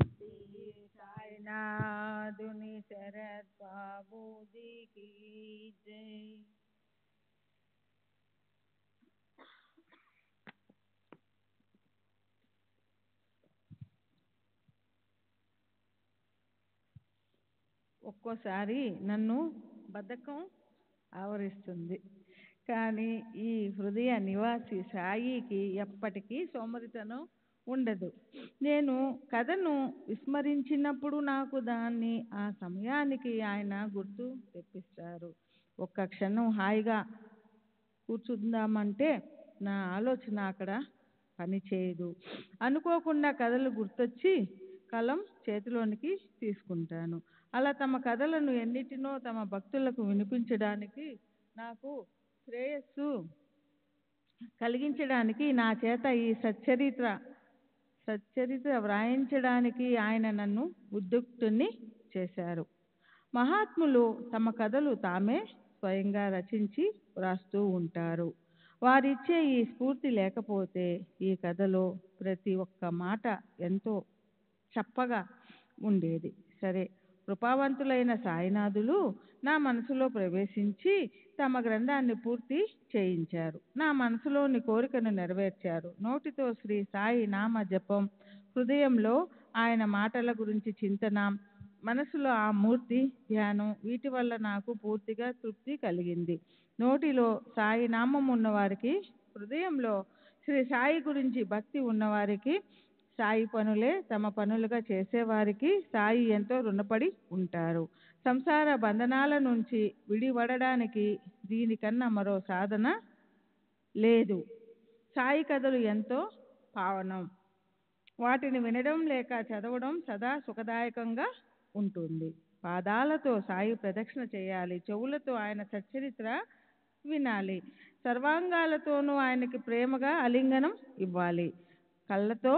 श्री साईनाथुनि शरद बाबू जी की जय। ఒక్కోసారి నన్ను బద్ధకం ఆవరిస్తుంది, కానీ ఈ హృదయ నివాసి సాయికి ఎప్పటికీ సోమరితనం ఉండదు. నేను కథను విస్మరించినప్పుడు నాకు దాన్ని ఆ సమయానికి ఆయన గుర్తు తెప్పిస్తారు. ఒక్క క్షణం హాయిగా కూర్చుందామంటే నా ఆలోచన అక్కడ పనిచేయదు. అనుకోకుండా కథలు గుర్తొచ్చి కలం చేతిలోనికి తీసుకుంటాను. అలా తమ కథలను ఎన్నిటినో తమ భక్తులకు వినిపించడానికి, నాకు శ్రేయస్సు కలిగించడానికి, నా చేత ఈ సచ్చరిత్ర వ్రాయించడానికి ఆయన నన్ను ఉద్యుక్తుణ్ణి చేశారు. మహాత్ములు తమ కథలు తామే స్వయంగా రచించి వ్రాస్తూ ఉంటారు. వారిచ్చే ఈ స్ఫూర్తి లేకపోతే ఈ కథలో ప్రతి ఒక్క మాట ఎంతో చప్పగా ఉండేది. సరే, కృపావంతులైన సాయినాథులు నా మనసులో ప్రవేశించి తమ గ్రంథాన్ని పూర్తి చేయించారు. నా మనసులోని కోరికను నెరవేర్చారు. నోటితో శ్రీ సాయి నామ జపం, హృదయంలో ఆయన మాటల గురించి చింతన, మనసులో ఆ మూర్తి ధ్యానం, వీటి వల్ల నాకు పూర్తిగా తృప్తి కలిగింది. నోటిలో సాయి నామం ఉన్నవారికి, హృదయంలో శ్రీ సాయి గురించి భక్తి ఉన్నవారికి, సాయి పనులే తమ పనులుగా చేసేవారికి సాయి ఎంతో రుణపడి ఉంటారు. సంసార బంధనాల నుంచి విడిపడడానికి దీనికన్నా మరో సాధన లేదు. సాయి కథలు ఎంతో పావనం. వాటిని వినడం లేక చదవడం సదా సుఖదాయకంగా ఉంటుంది. పాదాలతో సాయి ప్రదక్షిణ చేయాలి, చెవులతో ఆయన సచ్చరిత్ర వినాలి, సర్వాంగాలతోనూ ఆయనకి ప్రేమగా ఆలింగనం ఇవ్వాలి, కళ్ళతో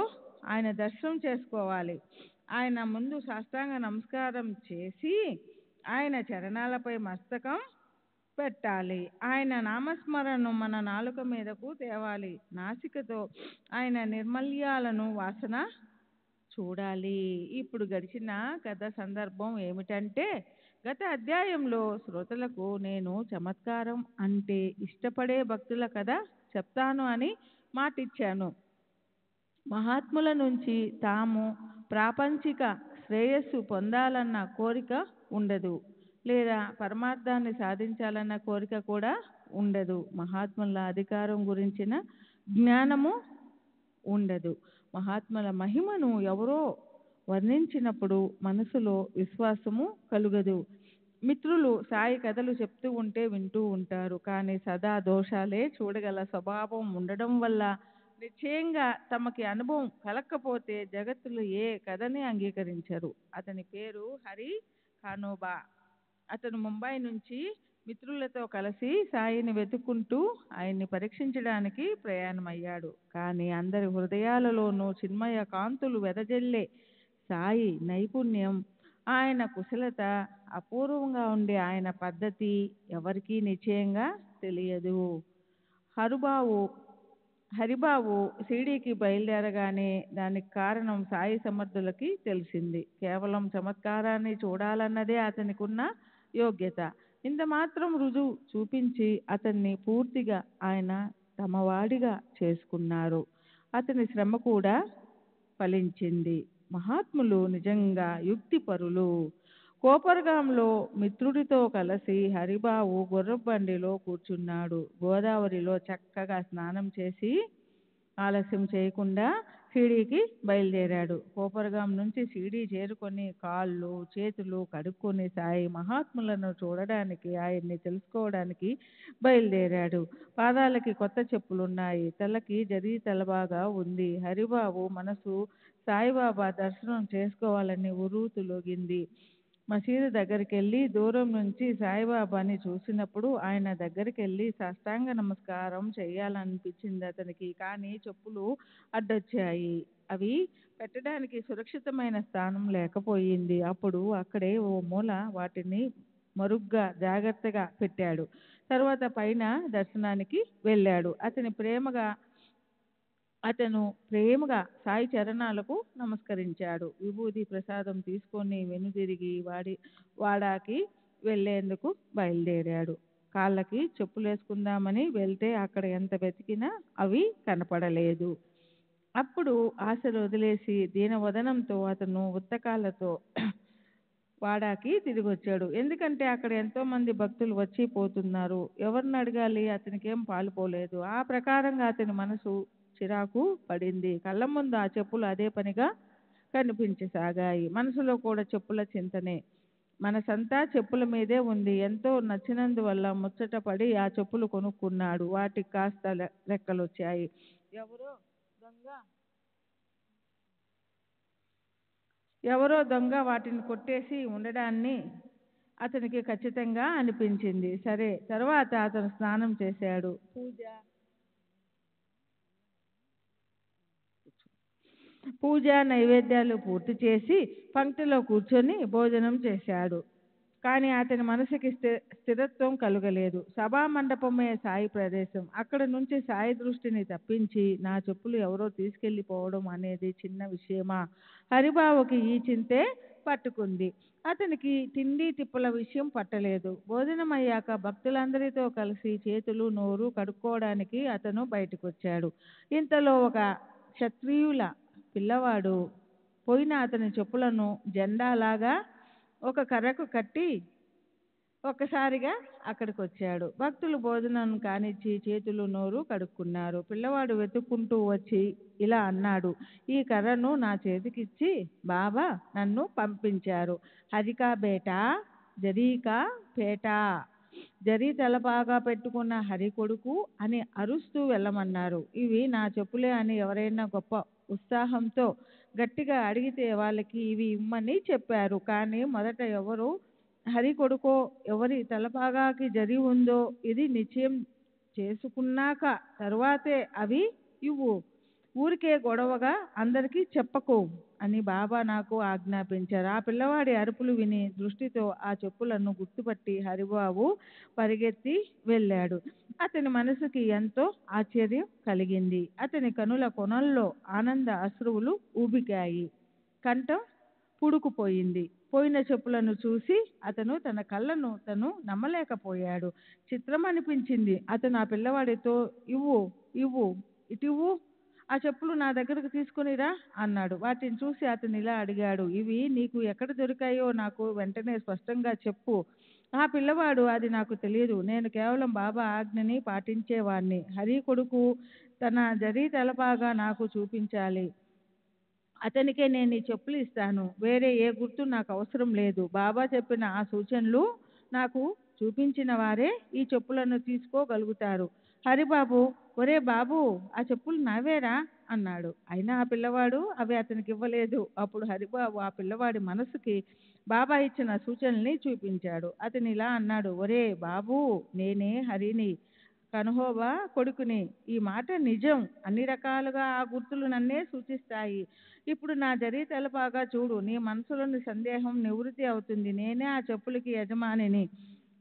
ఆయన దర్శనం చేసుకోవాలి, ఆయన ముందు సాష్టాంగ నమస్కారం చేసి ఆయన చరణాలపై మస్తకం పెట్టాలి, ఆయన నామస్మరణను మన నాలుక మీదకు తేవాలి, నాసికతో ఆయన నిర్మల్యాలను వాసన చూడాలి. ఇప్పుడు గడిచిన కథ సందర్భం ఏమిటంటే, గత అధ్యాయంలో శ్రోతలకు నేను చమత్కారం అంటే ఇష్టపడే భక్తుల కథ చెప్తాను అని మాటిచ్చాను. మహాత్ముల నుంచి తాము ప్రాపంచిక శ్రేయస్సు పొందాలన్న కోరిక ఉండదు, లేదా పరమార్థాన్ని సాధించాలన్న కోరిక కూడా ఉండదు. మహాత్ముల అధికారం గురించిన జ్ఞానము ఉండదు. మహాత్ముల మహిమను ఎవరో వర్ణించినప్పుడు మనసులో విశ్వాసము కలుగదు. మిత్రులు సాయి కథలు చెప్తూ ఉంటే వింటూ ఉంటారు, కానీ సదా దోషాలే చూడగల స్వభావం ఉండడం వల్ల నిశ్చయంగా తమకి అనుభవం కలక్కపోతే జగత్తులో ఏ కథని అంగీకరించరు. అతని పేరు హరి ఖానోబా. అతను ముంబై నుంచి మిత్రులతో కలిసి సాయిని వెతుక్కుంటూ ఆయన్ని పరీక్షించడానికి ప్రయాణమయ్యాడు. కానీ అందరి హృదయాలలోనూ చిన్మయ కాంతులు వెదజల్లే సాయి నైపుణ్యం ఆయన కుశలత అపూర్వంగా ఉండే ఆయన పద్ధతి ఎవరికీ నిశ్చయంగా తెలియదు. హరిబాబు హరిబాబు షిరిడీకి బయలుదేరగానే దానికి కారణం సాయి సమర్థులకి తెలిసింది. కేవలం చమత్కారాన్ని చూడాలన్నదే అతనికి ఉన్న యోగ్యత. ఇంత మాత్రం రుజువు చూపించి అతన్ని పూర్తిగా ఆయన తమవాడిగా చేసుకున్నారు. అతని శ్రమ కూడా ఫలించింది. మహాత్ములు నిజంగా యుక్తిపరులు. కోపర్గాంలో మిత్రుడితో కలిసి హరిబాబు గుర్రబండిలో కూర్చున్నాడు. గోదావరిలో చక్కగా స్నానం చేసి ఆలస్యం చేయకుండా షిరిడీకి బయలుదేరాడు. కోపర్గాం నుంచి షిరిడీ చేరుకొని కాళ్ళు చేతులు కడుక్కొని సాయి మహాత్ములను చూడడానికి, ఆయన్ని తెలుసుకోవడానికి బయలుదేరాడు. పాదాలకి కొత్త చెప్పులున్నాయి. తలకి జరీ తలబాగా ఉంది. హరిబాబు మనసు సాయిబాబా దర్శనం చేసుకోవాలని ఉర్రూతులూగింది. మసీదు దగ్గరికి వెళ్ళి దూరం నుంచి సాయిబాబాని చూసినప్పుడు ఆయన దగ్గరికి వెళ్ళి సాష్టాంగ నమస్కారం చేయాలనిపించింది అతనికి. కానీ చెప్పులు అడ్డొచ్చాయి. అవి పెట్టడానికి సురక్షితమైన స్థానం లేకపోయింది. అప్పుడు అక్కడే ఓ మూల వాటిని మరుగ్గా జాగ్రత్తగా పెట్టాడు. తర్వాత పైన దర్శనానికి వెళ్ళాడు. అతను ప్రేమగా సాయి చరణాలకు నమస్కరించాడు. విభూది ప్రసాదం తీసుకొని వెనుదిరిగి వాడాకి వెళ్ళేందుకు బయలుదేరాడు. కాళ్ళకి చెప్పులేసుకుందామని వెళ్తే అక్కడ ఎంత వెతికినా అవి కనపడలేదు. అప్పుడు ఆశలు వదిలేసి దీనవదనంతో అతను ఉత్తకాళ్ళతో వాడాకి తిరిగి వచ్చాడు. ఎందుకంటే అక్కడ ఎంతో మంది భక్తులు వచ్చి పోతున్నారు. ఎవరిని అడగాలి? అతనికేం పాలుపోలేదు. ఆ ప్రకారంగా అతని మనసు చిరాకు పడింది. కళ్ళ ముందు ఆ చెప్పులు అదే పనిగా కనిపించసాగాయి. మనసులో కూడా చెప్పుల చింతనే. మనసంతా చెప్పుల మీదే ఉంది. ఎంతో నచ్చినందువల్ల ముచ్చట పడి ఆ చెప్పులు కొనుక్కున్నాడు. వాటికి కాస్త రెక్కలొచ్చాయి. ఎవరో దొంగ వాటిని కొట్టేసి ఉండడాన్ని అతనికి ఖచ్చితంగా అనిపించింది. సరే, తర్వాత అతను స్నానం చేశాడు. పూజ నైవేద్యాలు పూర్తి చేసి పంక్తిలో కూర్చొని భోజనం చేశాడు. కానీ అతని మనసుకి స్థిరత్వం కలుగలేదు. సభా మండపమే సాయి ప్రదేశం. అక్కడ నుంచి సాయి దృష్టిని తప్పించి నా చెప్పులు ఎవరో తీసుకెళ్ళిపోవడం అనేది చిన్న విషయమా? హరిబాబుకి ఈ చింతే పట్టుకుంది. అతనికి తిండి తిప్పల విషయం పట్టలేదు. భోజనం అయ్యాక భక్తులందరితో కలిసి చేతులు నోరు కడుక్కోవడానికి అతను బయటకొచ్చాడు. ఇంతలో ఒక క్షత్రియుల పిల్లవాడు పోయిన అతని చెప్పులను జెండాలాగా ఒక కర్రకు కట్టి ఒక్కసారిగా అక్కడికి వచ్చాడు. భక్తులు భోజనం కానిచ్చి చేతులు నోరు కడుక్కున్నారు. పిల్లవాడు వెతుక్కుంటూ వచ్చి ఇలా అన్నాడు, ఈ కర్రను నా చేతికిచ్చి బాబా నన్ను పంపించారు. హరికా బేటా జరీకా పేటా, జరీ తలపాగా పెట్టుకున్న హరి కొడుకు అని అరుస్తూ వెళ్ళమన్నారు. ఇవి నా చెప్పులే అని ఎవరైనా గొప్ప ఉత్సాహంతో గట్టిగా అడిగితే వాళ్ళకి ఇవి ఇమ్మని చెప్పారు. కానీ మొదట ఎవరు హరి కొడుకో ఎవరి తలపాగాకి జరి ఉందో ఇది నిశ్చయం చేసుకున్నాక తరువాతే అవి ఇవ్వు. ఊరికే గొడవగా అందరికీ చెప్పకు అని బాబా నాకు ఆజ్ఞాపించారు. ఆ పిల్లవాడి అరుపులు విని దృష్టితో ఆ చెప్పులను గుర్తుపట్టి హరిబాబు పరిగెత్తి వెళ్ళాడు. అతని మనసుకి ఎంతో ఆశ్చర్యం కలిగింది. అతని కనుల కొనల్లో ఆనంద అశ్రువులు ఊబికాయి. కంఠం పుడుకుపోయింది. పోయిన చెప్పులను చూసి అతను తన కళ్ళను తను నమ్మలేకపోయాడు. చిత్రం అనిపించింది. అతను ఆ పిల్లవాడితో ఇటివ్వు, ఆ చెప్పులు నా దగ్గరకు తీసుకునిరా అన్నాడు. వాటిని చూసి అతను ఇలా అడిగాడు, ఇవి నీకు ఎక్కడ దొరికాయో నాకు వెంటనే స్పష్టంగా చెప్పు. ఆ పిల్లవాడు, అది నాకు తెలియదు, నేను కేవలం బాబా ఆజ్ఞని పాటించేవాణ్ణి. హరి కొడుకు తన జరీ తలపాగా నాకు చూపించాలి, అతనికే నేను ఈ చెప్పులు ఇస్తాను. వేరే ఏ గుర్తు నాకు అవసరం లేదు. బాబా చెప్పిన ఆ సూచనలు నాకు చూపించిన వారే ఈ చెప్పులను తీసుకోగలుగుతారు. హరిబాబు, ఒరే బాబు, ఆ చెప్పులు నావేరా అన్నాడు. అయినా ఆ పిల్లవాడు అవి అతనికి ఇవ్వలేదు. అప్పుడు హరిబాబు ఆ పిల్లవాడి మనసుకి బాబా ఇచ్చిన సూచనల్ని చూపించాడు. అతను ఇలా అన్నాడు, ఒరే బాబు, నేనే హరిని, కన్హోబా కొడుకుని. ఈ మాట నిజం. అన్ని రకాలుగా ఆ గుర్తులు నన్నే సూచిస్తాయి. ఇప్పుడు నా జరీ తలపాగా చూడు, నీ మనసులోని సందేహం నివృత్తి అవుతుంది. నేనే ఆ చెప్పులకి యజమానిని,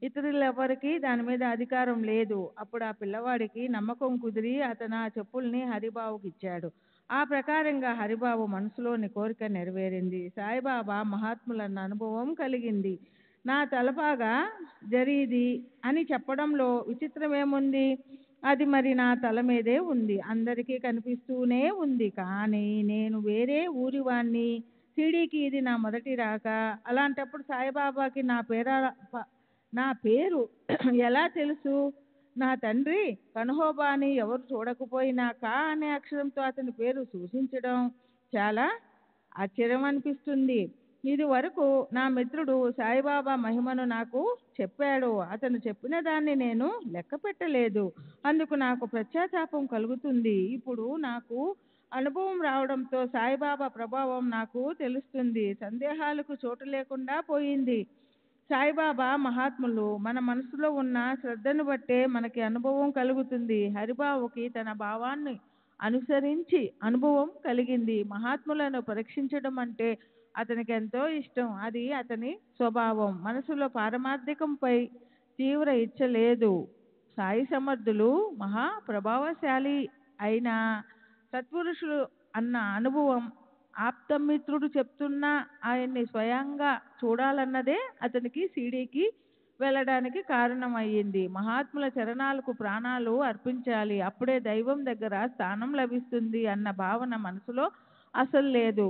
ఇతరులెవరికి దాని మీద అధికారం లేదు. అప్పుడు ఆ పిల్లవాడికి నమ్మకం కుదిరి అతను ఆ చెప్పుల్ని హరిబాబుకి ఇచ్చాడు. ఆ ప్రకారంగా హరిబాబు మనసులోని కోరిక నెరవేరింది. సాయిబాబా మహాత్ములన్న అనుభవం కలిగింది. నా తలపాగా జరీది అని చెప్పడంలో విచిత్రమేముంది? అది మరి నా తల మీదే ఉంది, అందరికీ కనిపిస్తూనే ఉంది. కానీ నేను వేరే ఊరివాణ్ణి, షిరిడీకి ఇది నా మొదటి రాక. అలాంటప్పుడు సాయిబాబాకి నా పేరు ఎలా తెలుసు? నా తండ్రి కన్హోబాని ఎవరు చూడకపోయినా కా అనే అక్షరంతో అతని పేరు సూచించడం చాలా ఆశ్చర్యం అనిపిస్తుంది. ఇది వరకు నా మిత్రుడు సాయిబాబా మహిమను నాకు చెప్పాడు. అతను చెప్పిన దాన్ని నేను లెక్క పెట్టలేదు. అందుకు నాకు పశ్చాత్తాపం కలుగుతుంది. ఇప్పుడు నాకు అనుభవం రావడంతో సాయిబాబా ప్రభావం నాకు తెలుస్తుంది. సందేహాలకు చోటు లేకుండా పోయింది. సాయిబాబా మహాత్ములు మన మనసులో ఉన్న శ్రద్ధను బట్టే మనకి అనుభవం కలుగుతుంది. హరిబాబుకి తన భావాన్ని అనుసరించి అనుభవం కలిగింది. మహాత్ములను పరీక్షించడం అంటే అతనికి ఎంతో ఇష్టం. అది అతని స్వభావం. మనసులో పారమార్థికంపై తీవ్ర ఇచ్చ లేదు. సాయి సమర్థులు మహా ప్రభావశాలి అయిన సత్పురుషులు అన్న అనుభవం ఆప్తమిత్రుడు చెప్తున్నా ఆయన్ని స్వయంగా చూడాలన్నదే అతనికి షిరిడీకి వెళ్ళడానికి కారణమయ్యింది. మహాత్ముల చరణాలకు ప్రాణాలు అర్పించాలి, అప్పుడే దైవం దగ్గర స్థానం లభిస్తుంది అన్న భావన మనసులో అసలు లేదు.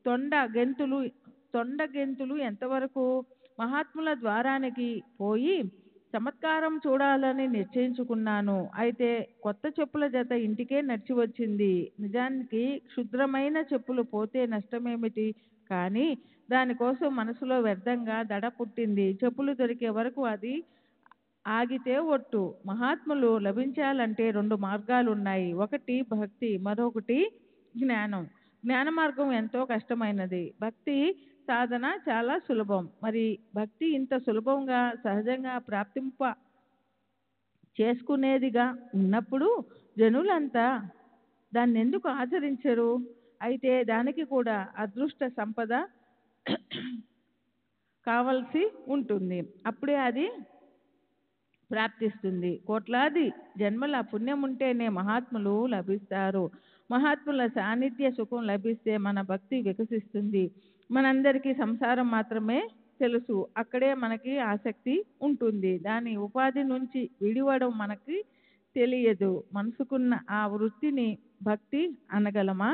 తొండ గెంతులు ఎంతవరకు? మహాత్ముల ద్వారానికి పోయి చమత్కారం చూడాలని నిశ్చయించుకున్నాను. అయితే కొత్త చెప్పుల జత ఇంటికే నడిచి వచ్చింది. నిజానికి క్షుద్రమైన చెప్పులు పోతే నష్టమేమిటి? కానీ దానికోసం మనసులో వ్యర్థంగా దడ పుట్టింది. చెప్పులు దొరికే వరకు అది ఆగితే ఒట్టు. మహాత్ములు లభించాలంటే రెండు మార్గాలున్నాయి. ఒకటి భక్తి, మరొకటి జ్ఞానం. జ్ఞాన మార్గం ఎంతో కష్టమైనది, భక్తి సాధన చాలా సులభం. మరి భక్తి ఇంత సులభంగా సహజంగా ప్రాప్తింప చేసుకునేదిగా ఉన్నప్పుడు జనులంతా దాన్ని ఎందుకు ఆచరించరు? అయితే దానికి కూడా అదృష్ట సంపద కావలసి ఉంటుంది. అప్పుడే అది ప్రాప్తిస్తుంది. కోట్లాది జన్మల పుణ్యం ఉంటేనే మహాత్ములు లభిస్తారు. మహాత్ముల సాన్నిధ్య సుఖం లభిస్తే మన భక్తి వికసిస్తుంది. మనందరికీ సంసారం మాత్రమే తెలుసు, అక్కడే మనకి ఆసక్తి ఉంటుంది. దాని ఉపాధి నుంచి విడివడం మనకి తెలియదు. మనసుకున్న ఆ వృత్తిని భక్తి అనగలమా?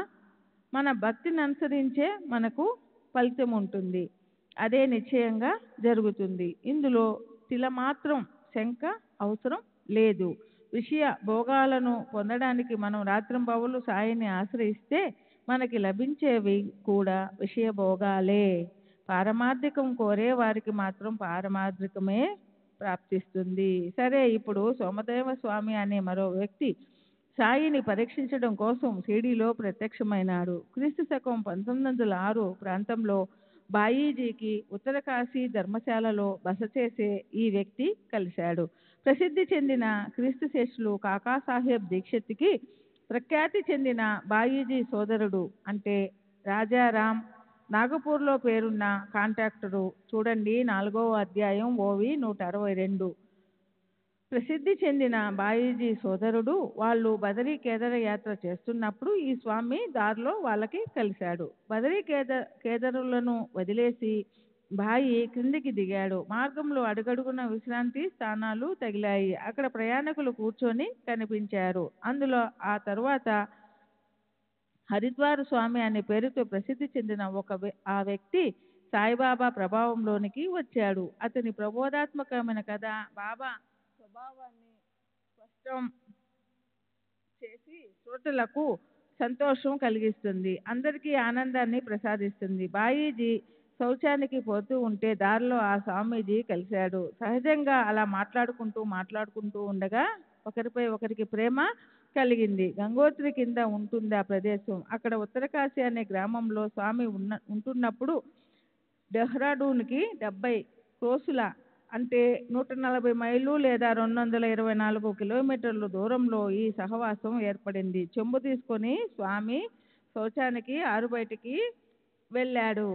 మన భక్తిని అనుసరించే మనకు ఫలితం ఉంటుంది. అదే నిశ్చయంగా జరుగుతుంది. ఇందులో తిలమాత్రం శంక అవసరం లేదు. విషయ భోగాలను పొందడానికి మనం రాత్రింబవళ్ళు సాయిని ఆశ్రయిస్తే మనకి లభించేవి కూడా విషయ భోగాలే. పారమార్థికం కోరే వారికి మాత్రం పారమార్థికమే ప్రాప్తిస్తుంది. సరే, ఇప్పుడు సోమదేవ స్వామి అనే మరో వ్యక్తి సాయిని పరీక్షించడం కోసం షిరిడీలో ప్రత్యక్షమైనాడు. క్రీస్తు శకం 1906 ప్రాంతంలో బాయీజీకి ఉత్తర కాశీ ధర్మశాలలో బస చేసే ఈ వ్యక్తి కలిశాడు. ప్రసిద్ధి చెందిన క్రీస్తు శిష్యులు కాకాసాహెబ్ దీక్షిత్కి ప్రఖ్యాతి చెందిన బాయీజీ సోదరుడు అంటే రాజారాం, నాగపూర్లో పేరున్న కాంట్రాక్టరు. చూడండి 4వ అధ్యాయం ఓవి 162. ప్రసిద్ధి చెందిన బాయీజీ సోదరుడు వాళ్ళు బదరీ కేదార యాత్ర చేస్తున్నప్పుడు ఈ స్వామి దారిలో వాళ్ళకి కలిశాడు. బదరీ కేదారులను వదిలేసి బాయి క్రిందికి దిగాడు. మార్గంలో అడుగడుగున విశ్రాంతి స్థానాలు తగిలాయి. అక్కడ ప్రయాణికులు కూర్చొని కనిపించారు. అందులో ఆ తరువాత హరిద్వార స్వామి అనే పేరుతో ప్రసిద్ధి చెందిన ఆ వ్యక్తి సాయిబాబా ప్రభావంలోనికి వచ్చాడు. అతని ప్రబోధాత్మకమైన కథ బాబా స్వభావాన్ని స్పష్టం చేసి శ్రోతలకు సంతోషం కలిగిస్తుంది, అందరికీ ఆనందాన్ని ప్రసాదిస్తుంది. బాయీజీ శౌచానికి పోతూ ఉంటే దారిలో ఆ స్వామీజీ కలిశాడు. సహజంగా అలా మాట్లాడుకుంటూ ఉండగా ఒకరిపై ఒకరికి ప్రేమ కలిగింది. గంగోత్రి కింద ఉంటుంది ఆ ప్రదేశం. అక్కడ ఉత్తరకాశీ అనే గ్రామంలో స్వామి ఉంటున్నప్పుడు డెహ్రాడూన్కి 70 క్రోసుల అంటే 140 మైళ్ళు లేదా 224 కిలోమీటర్ల దూరంలో ఈ సహవాసం ఏర్పడింది. చెంబు తీసుకొని స్వామి శౌచానికి ఆరు బయటికి వెళ్ళాడు.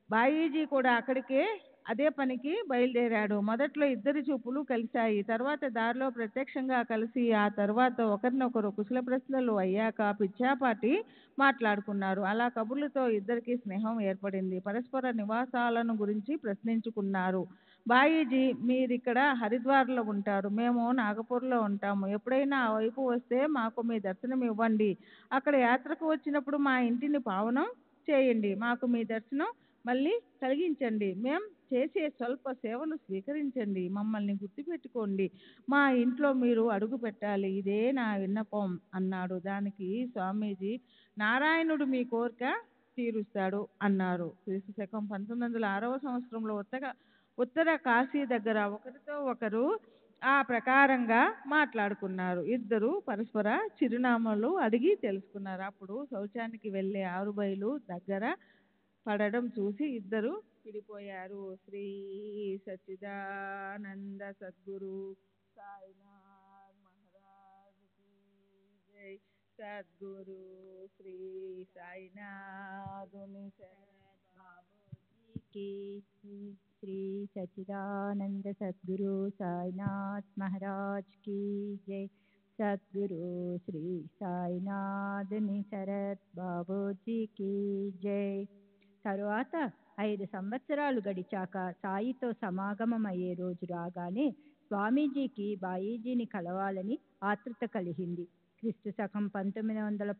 బాయీజీ కూడా అక్కడికే అదే పనికి బయలుదేరాడు. మొదట్లో ఇద్దరి చూపులు కలిశాయి. తర్వాత దారిలో ప్రత్యక్షంగా కలిసి ఆ తర్వాత ఒకరినొకరు కుశల ప్రశ్నలు అయ్యాక పిచ్చాపాటి మాట్లాడుకున్నారు. అలా కబుర్లతో ఇద్దరికి స్నేహం ఏర్పడింది. పరస్పర నివాసాలను గురించి ప్రశ్నించుకున్నారు. బాయీజీ, మీరిక్కడ హరిద్వార్లో ఉంటారు, మేము నాగపూర్లో ఉంటాము. ఎప్పుడైనా ఆ వైపు వస్తే మాకు మీ దర్శనం ఇవ్వండి. అక్కడ యాత్రకు వచ్చినప్పుడు మా ఇంటిని పావనం చేయండి. మాకు మీ దర్శనం మళ్ళీ కలిగించండి. మేం చేసే స్వల్ప సేవను స్వీకరించండి. మమ్మల్ని గుర్తుపెట్టుకోండి. మా ఇంట్లో మీరు అడుగు పెట్టాలి. ఇదే నా విన్నపం అన్నాడు. దానికి స్వామీజీ, నారాయణుడు మీ కోరిక తీరుస్తాడు అన్నారు. క్రీస్తు శకం 1906వ సంవత్సరంలో ఉత్తర కాశీ దగ్గర ఒకరితో ఒకరు ఆ ప్రకారంగా మాట్లాడుకున్నారు. ఇద్దరు పరస్పర చిరునామాలు అడిగి తెలుసుకున్నారు. అప్పుడు శౌచానికి వెళ్ళే ఆరుబయలు దగ్గర పడడం చూసి ఇద్దరు విడిపోయారు. శ్రీ సచ్చిదానంద సద్గురు సాయినాథ్ మహారాజ్ కీ జై. సద్గురు శ్రీ సాయినాథుని की श्री सच्चिदानंद सद्गुरु साईनाथ महाराज की जय. सद्गुरु श्री साईनाथ निसरत बाबूजी की जय. తరువాత 5 సంవత్సరాలు గడిచాక సాయితో సమాగమమయ్యే రోజు రాగానే స్వామీజీకి బాయీజీని కలవాలని ఆతృత కలిగింది. క్రీస్తు శకం 1911వ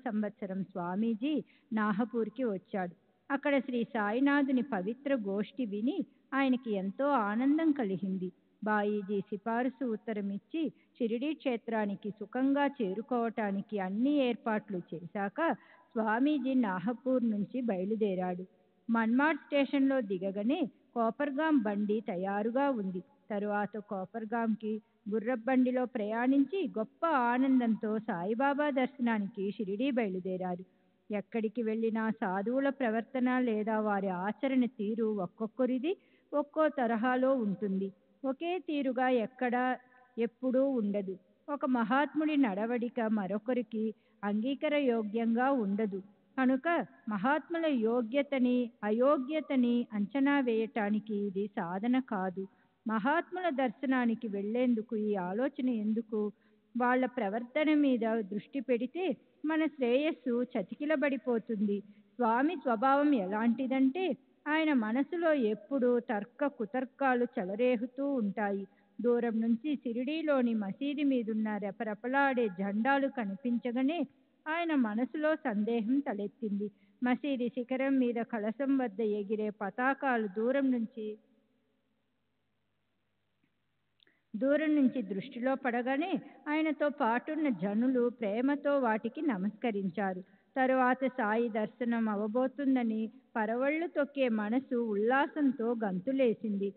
సంవత్సరం స్వామీజీ నాహపూర్కి వచ్చాడు. అక్కడ శ్రీ సాయినాథుని పవిత్ర గోష్ఠి విని ఆయనకి ఎంతో ఆనందం కలిగింది. బాయీజీ సిఫారసు ఉత్తరం ఇచ్చి షిరిడీ క్షేత్రానికి సుఖంగా చేరుకోవటానికి అన్ని ఏర్పాట్లు చేశాక స్వామీజీ నాహపూర్ నుంచి బయలుదేరాడు. మన్మాడ్ స్టేషన్లో దిగగానే కోపర్గాం బండి తయారుగా ఉంది. తరువాత కోపర్గాంకి గుర్రబండిలో ప్రయాణించి గొప్ప ఆనందంతో సాయిబాబా దర్శనానికి షిరిడీ బయలుదేరారు. ఎక్కడికి వెళ్ళినా సాధువుల ప్రవర్తన లేదా వారి ఆచరణ తీరు ఒక్కొక్కరిది ఒక్కో తరహాలో ఉంటుంది. ఒకే తీరుగా ఎప్పుడూ ఉండదు. ఒక మహాత్ముడి నడవడిక మరొకరికి అంగీకారయోగ్యంగా ఉండదు. కనుక మహాత్ముల యోగ్యతని అయోగ్యతని అంచనా వేయటానికి ఇది సాధన కాదు. మహాత్ముల దర్శనానికి వెళ్లేందుకు ఈ ఆలోచన ఎందుకు? వాళ్ళ ప్రవర్తన మీద దృష్టి పెడితే మన శ్రేయస్సు చతికిలబడిపోతుంది. స్వామి స్వభావం ఎలాంటిదంటే ఆయన మనసులో ఎప్పుడూ కుతర్కాలు చెలరేగుతూ ఉంటాయి. దూరం నుంచి షిరిడీలోని మసీదు మీదున్న రెపరెపలాడే జెండాలు కనిపించగానే ఆయన మనసులో సందేహం తలెత్తింది. మసీదు శిఖరం మీద కలశం వద్ద ఎగిరే పతాకాలు దూరం నుంచి దృష్టిలో పడగానే ఆయనతో పాటున్న జనులు ప్రేమతో వాటికి నమస్కరించారు. తరువాత సాయి దర్శనం అవబోతుందని పరవళ్ళు తొక్కే మనసు ఉల్లాసంతో గంతులేసింది.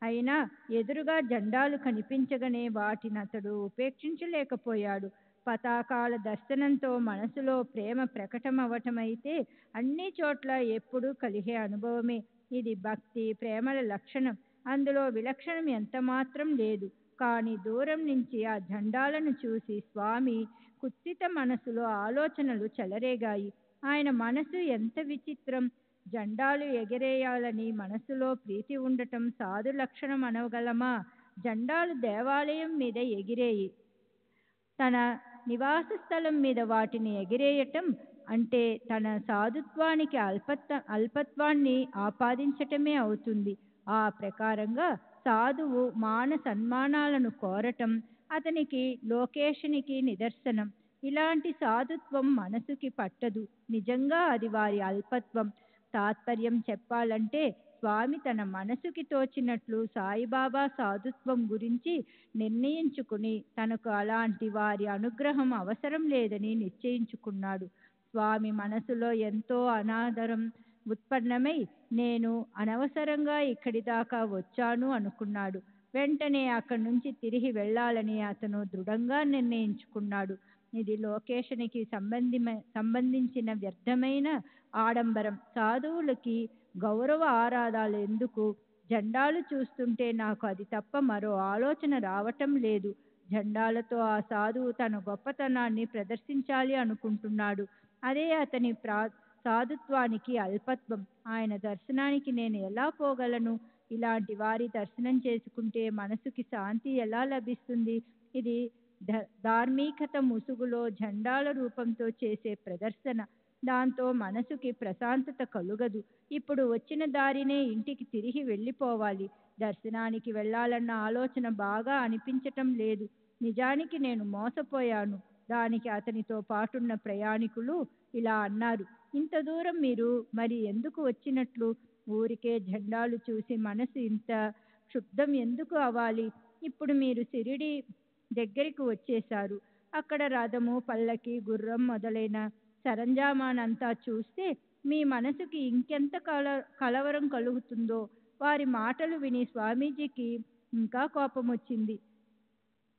అయినా ఎదురుగా జెండాలు కనిపించగానే వాటిని అతడు ఉపేక్షించలేకపోయాడు. పతాకాల దర్శనంతో మనసులో ప్రేమ ప్రకటమవటమైతే అన్ని చోట్ల ఎప్పుడూ కలిగే అనుభవమే. ఇది భక్తి ప్రేమల లక్షణం. అందులో విలక్షణం ఎంతమాత్రం లేదు. కానీ దూరం నుంచి ఆ జెండాలను చూసి స్వామి కుత్సిత మనసులో ఆలోచనలు చెలరేగాయి. ఆయన మనసు ఎంత విచిత్రం! జెండాలు ఎగరేయాలని మనసులో ప్రీతి ఉండటం సాధు లక్షణం అనగలమా? జెండాలు దేవాలయం మీద ఎగిరేయి, తన నివాస స్థలం మీద వాటిని ఎగిరేయటం అంటే తన సాధుత్వానికి అల్పత్వాన్ని ఆపాదించటమే అవుతుంది. ఆ ప్రకారంగా సాధువు మాన సన్మానాలను కోరటం అతనికి లోకేషునికి నిదర్శనం. ఇలాంటి సాధుత్వం మనసుకి పట్టదు. నిజంగా అది వారి అల్పత్వం. తాత్పర్యం చెప్పాలంటే స్వామి తన మనసుకి తోచినట్లు సాయిబాబా సాధుత్వం గురించి నిర్ణయించుకుని తనకు అలాంటి వారి అనుగ్రహం అవసరం లేదని నిశ్చయించుకున్నాడు. స్వామి మనసులో ఎంతో అనాదరం ఉత్పన్నమై నేను అనవసరంగా ఇక్కడి దాకా వచ్చాను అనుకున్నాడు. వెంటనే అక్కడి నుంచి తిరిగి వెళ్ళాలని అతను దృఢంగా నిర్ణయించుకున్నాడు. ఇది లోకేషునికి సంబంధించిన వ్యర్థమైన ఆడంబరం. సాధువులకి గౌరవ ఆరాధాలు ఎందుకు? జెండాలు చూస్తుంటే నాకు అది తప్ప మరో ఆలోచన రావటం లేదు. జెండాలతో ఆ సాధువు తన గొప్పతనాన్ని ప్రదర్శించాలి అనుకుంటున్నాడు. అదే అతని సాధుత్వానికి అల్పత్వం. ఆయన దర్శనానికి నేను ఎలా పోగలను? ఇలాంటి వారి దర్శనం చేసుకుంటే మనసుకి శాంతి ఎలా లభిస్తుంది? ఇది ధార్మికత ముసుగులో జెండాల రూపంతో చేసే ప్రదర్శన. దాంతో మనసుకి ప్రశాంతత కలుగదు. ఇప్పుడు వచ్చిన దారినే ఇంటికి తిరిగి వెళ్ళిపోవాలి. దర్శనానికి వెళ్ళాలన్న ఆలోచన బాగా అనిపించటం లేదు. నిజానికి నేను మోసపోయాను. దానికి అతనితో పాటున్న ప్రయాణికులు ఇలా అన్నారు. ఇంత దూరం మీరు మరి ఎందుకు వచ్చినట్లు? ఊరికే జెండాలు చూసి మనసు ఇంత క్షుబ్ధం ఎందుకు అవ్వాలి? ఇప్పుడు మీరు షిరిడి దగ్గరికి వచ్చేశారు. అక్కడ రథము, పల్లకి, గుర్రం మొదలైన సరంజామానంతా చూస్తే మీ మనసుకి ఇంకెంత కలవరం కలుగుతుందో. వారి మాటలు విని స్వామీజీకి ఇంకా కోపం వచ్చింది.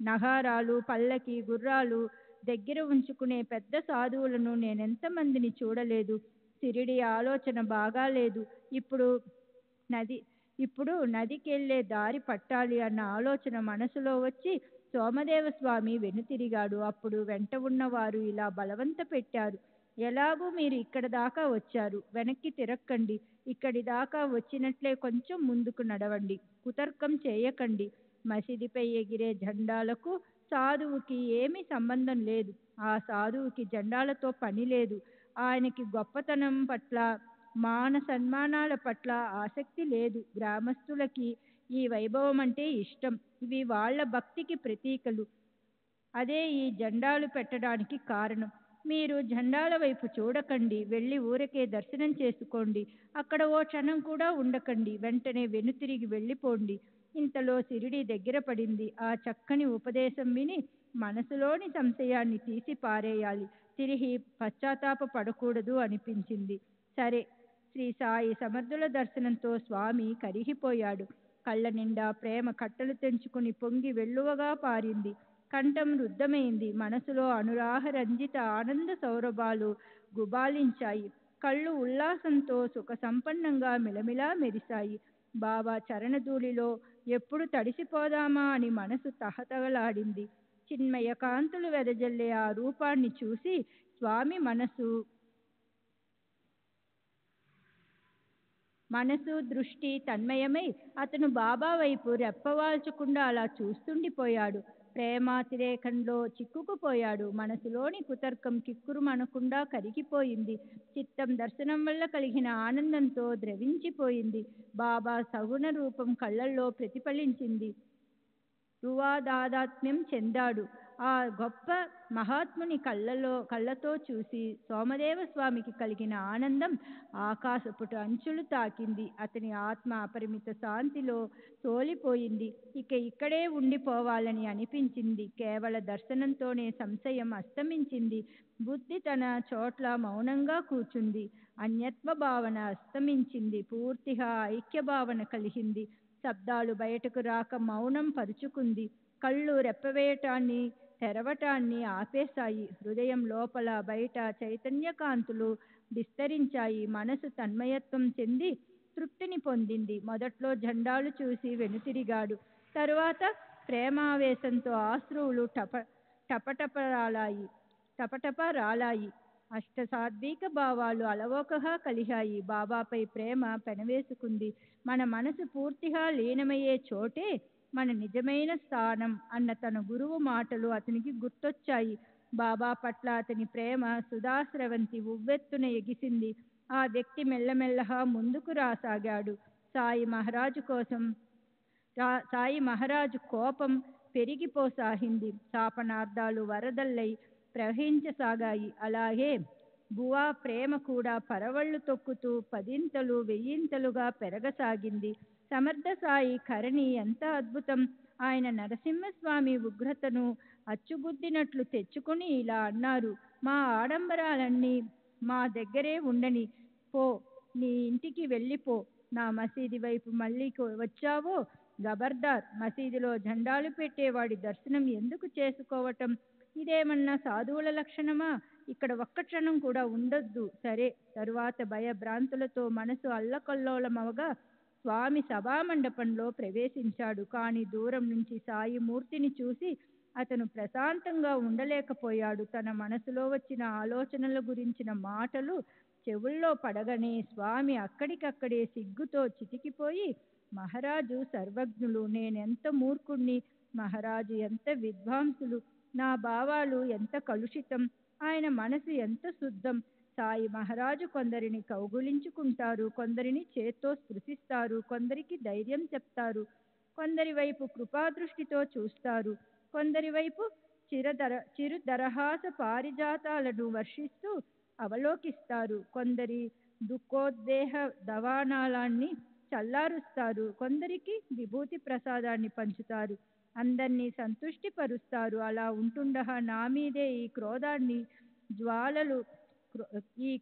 నగారాలు, పల్లకి, గుర్రాలు దగ్గర ఉంచుకునే పెద్ద సాధువులను నేనెంతమందిని చూడలేదు. షిరిడి ఆలోచన బాగాలేదు. ఇప్పుడు నదికెళ్ళే దారి పట్టాలి అన్న ఆలోచన మనసులో వచ్చి సోమదేవ స్వామి వెనుతిరిగాడు. అప్పుడు వెంట ఉన్నవారు ఇలా బలవంత పెట్టారు. ఎలాగూ మీరు ఇక్కడ దాకా వచ్చారు, వెనక్కి తిరక్కండి. ఇక్కడి దాకా వచ్చినట్లే కొంచెం ముందుకు నడవండి. కుతర్కం చేయకండి. మసీదుపై ఎగిరే జెండాలకు సాధువుకి ఏమీ సంబంధం లేదు. ఆ సాధువుకి జెండాలతో పని లేదు. ఆయనకి గొప్పతనం పట్ల, మాన సన్మానాల పట్ల ఆసక్తి లేదు. గ్రామస్తులకి ఈ వైభవం అంటే ఇష్టం. ఇవి వాళ్ళ భక్తికి ప్రతీకలు. అదే ఈ జెండాలు పెట్టడానికి కారణం. మీరు జెండాల వైపు చూడకండి. వెళ్ళి ఊరికే దర్శనం చేసుకోండి. అక్కడ ఓ క్షణం కూడా ఉండకండి. వెంటనే వెనుతిరిగి వెళ్ళిపోండి. ఇంతలో షిరిడి దగ్గర పడింది. ఆ చక్కని ఉపదేశం విని మనసులోని సంశయాన్ని తీసి పారేయాలి. తిరిగి పశ్చాత్తాప పడకూడదు అనిపించింది. సరే. శ్రీ సాయి సమర్థుల దర్శనంతో స్వామి కరిగిపోయాడు. కళ్ళ నిండా ప్రేమ కట్టలు తెంచుకుని పొంగి వెల్లువగా పారింది. కంఠం రుద్ధమైంది. మనసులో అనురాగ రంజిత ఆనంద సౌరభాలు గుబాలించాయి. కళ్ళు ఉల్లాసంతో సుఖ సంపన్నంగా మిలమిలా మెరిశాయి. బాబా చరణధూళిలో ఎప్పుడు తడిసిపోదామా అని మనసు తహతగలాడింది. చిన్మయ కాంతులు వెదజల్లే ఆ రూపాన్ని చూసి స్వామి మనసు దృష్టి తన్మయమై అతను బాబా వైపు రెప్పవాల్చకుండా అలా చూస్తుండిపోయాడు. ప్రేమాతిరేకంలో చిక్కుకుపోయాడు. మనసులోని కుతర్కం కిక్కురుమనకుండా కరిగిపోయింది. చిత్తం దర్శనం వల్ల కలిగిన ఆనందంతో ద్రవించిపోయింది. బాబా సగుణ రూపం కళ్ళల్లో ప్రతిఫలించింది. రువాదాదాత్మ్యం చెందాడు. ఆ గొప్ప మహాత్ముని కళ్ళతో చూసి సోమదేవ స్వామికి కలిగిన ఆనందం ఆకాశపుట అంచులు తాకింది. అతని ఆత్మ అపరిమిత శాంతిలో తోలిపోయింది. ఇక్కడే ఉండిపోవాలని అనిపించింది. కేవల దర్శనంతోనే సంశయం అస్తమించింది. బుద్ధి తన చోట్ల మౌనంగా కూర్చుంది. అన్యత్వ భావన అస్తమించింది. పూర్తిగా ఐక్య భావన కలిగింది. శబ్దాలు బయటకు రాక మౌనం పరుచుకుంది. కళ్ళు రెప్పవేయటాన్ని, తెరవటాన్ని ఆపేశాయి. హృదయం లోపల బయట చైతన్యకాంతులు విస్తరించాయి. మనసు తన్మయత్వం చెంది తృప్తిని పొందింది. మొదట్లో జెండాలు చూసి వెనుతిరిగాడు. తరువాత ప్రేమావేశంతో ఆశ్రువులు టపటప రాలాయి. అష్టసాత్విక భావాలు అలవోకగా కలిగాయి. బాబాపై ప్రేమ పెనవేసుకుంది. మన మనసు పూర్తిగా లీనమయ్యే చోటే మన నిజమైన స్థానం అన్న తన గురువు మాటలు అతనికి గుర్తొచ్చాయి. బాబా పట్ల అతని ప్రేమ సుధాస్రవంతి ఉవ్వెత్తున ఎగిసింది. ఆ వ్యక్తి మెల్లమెల్లగా ముందుకు రాసాగాడు. సాయి మహారాజు కోపం పెరిగిపోసాగింది. శాపనార్థాలు వరదల్లై ప్రవహించసాగాయి. అలాగే బువా ప్రేమ కూడా పరవళ్లు తొక్కుతూ పదింతలు వెయ్యింతలుగా పెరగసాగింది. సమర్థ సాయి కరణి ఎంత అద్భుతం! ఆయన నరసింహస్వామి ఉగ్రతను అచ్చుగుద్దినట్లు తెచ్చుకుని ఇలా అన్నారు. మా ఆడంబరాలన్నీ మా దగ్గరే ఉండని. పో, నీ ఇంటికి వెళ్ళిపో. నా మసీది వైపు మళ్ళీ వచ్చావో గబర్దార్. మసీదులో జెండాలు పెట్టేవాడి దర్శనం ఎందుకు చేసుకోవటం? ఇదేమన్నా సాధువుల లక్షణమా? ఇక్కడ ఒక్క క్షణం కూడా ఉండొద్దు. సరే. తరువాత భయభ్రాంతులతో మనసు అల్లకల్లోలమవగా స్వామి సభామండపంలో ప్రవేశించాడు. కానీ దూరం నుంచి సాయి మూర్తిని చూసి అతను ప్రశాంతంగా ఉండలేకపోయాడు. తన మనసులో వచ్చిన ఆలోచనల గురించిన మాటలు చెవుల్లో పడగానే స్వామి అక్కడికక్కడే సిగ్గుతో చితికిపోయి, మహారాజు సర్వజ్ఞులు, నేనెంత మూర్ఖుణ్ణి, మహారాజు ఎంత విద్వాంసులు, నా భావాలు ఎంత కలుషితం, ఆయన మనసు ఎంత శుద్ధం. సాయి మహారాజు కొందరిని కౌగులించుకుంటారు, కొందరిని చేత్తో స్పృశిస్తారు, కొందరికి ధైర్యం చెప్తారు, కొందరి వైపు కృపాదృష్టితో చూస్తారు, కొందరి వైపు చిరుదరహాస పారిజాతాలను వర్షిస్తూ అవలోకిస్తారు, కొందరి దుఃఖోద్దేహ దవానాళాన్ని చల్లారుస్తారు, కొందరికి విభూతి ప్రసాదాన్ని పంచుతారు, అందరినీ సంతుష్టి పరుస్తారు. అలా ఉంటుండగా నా మీదే ఈ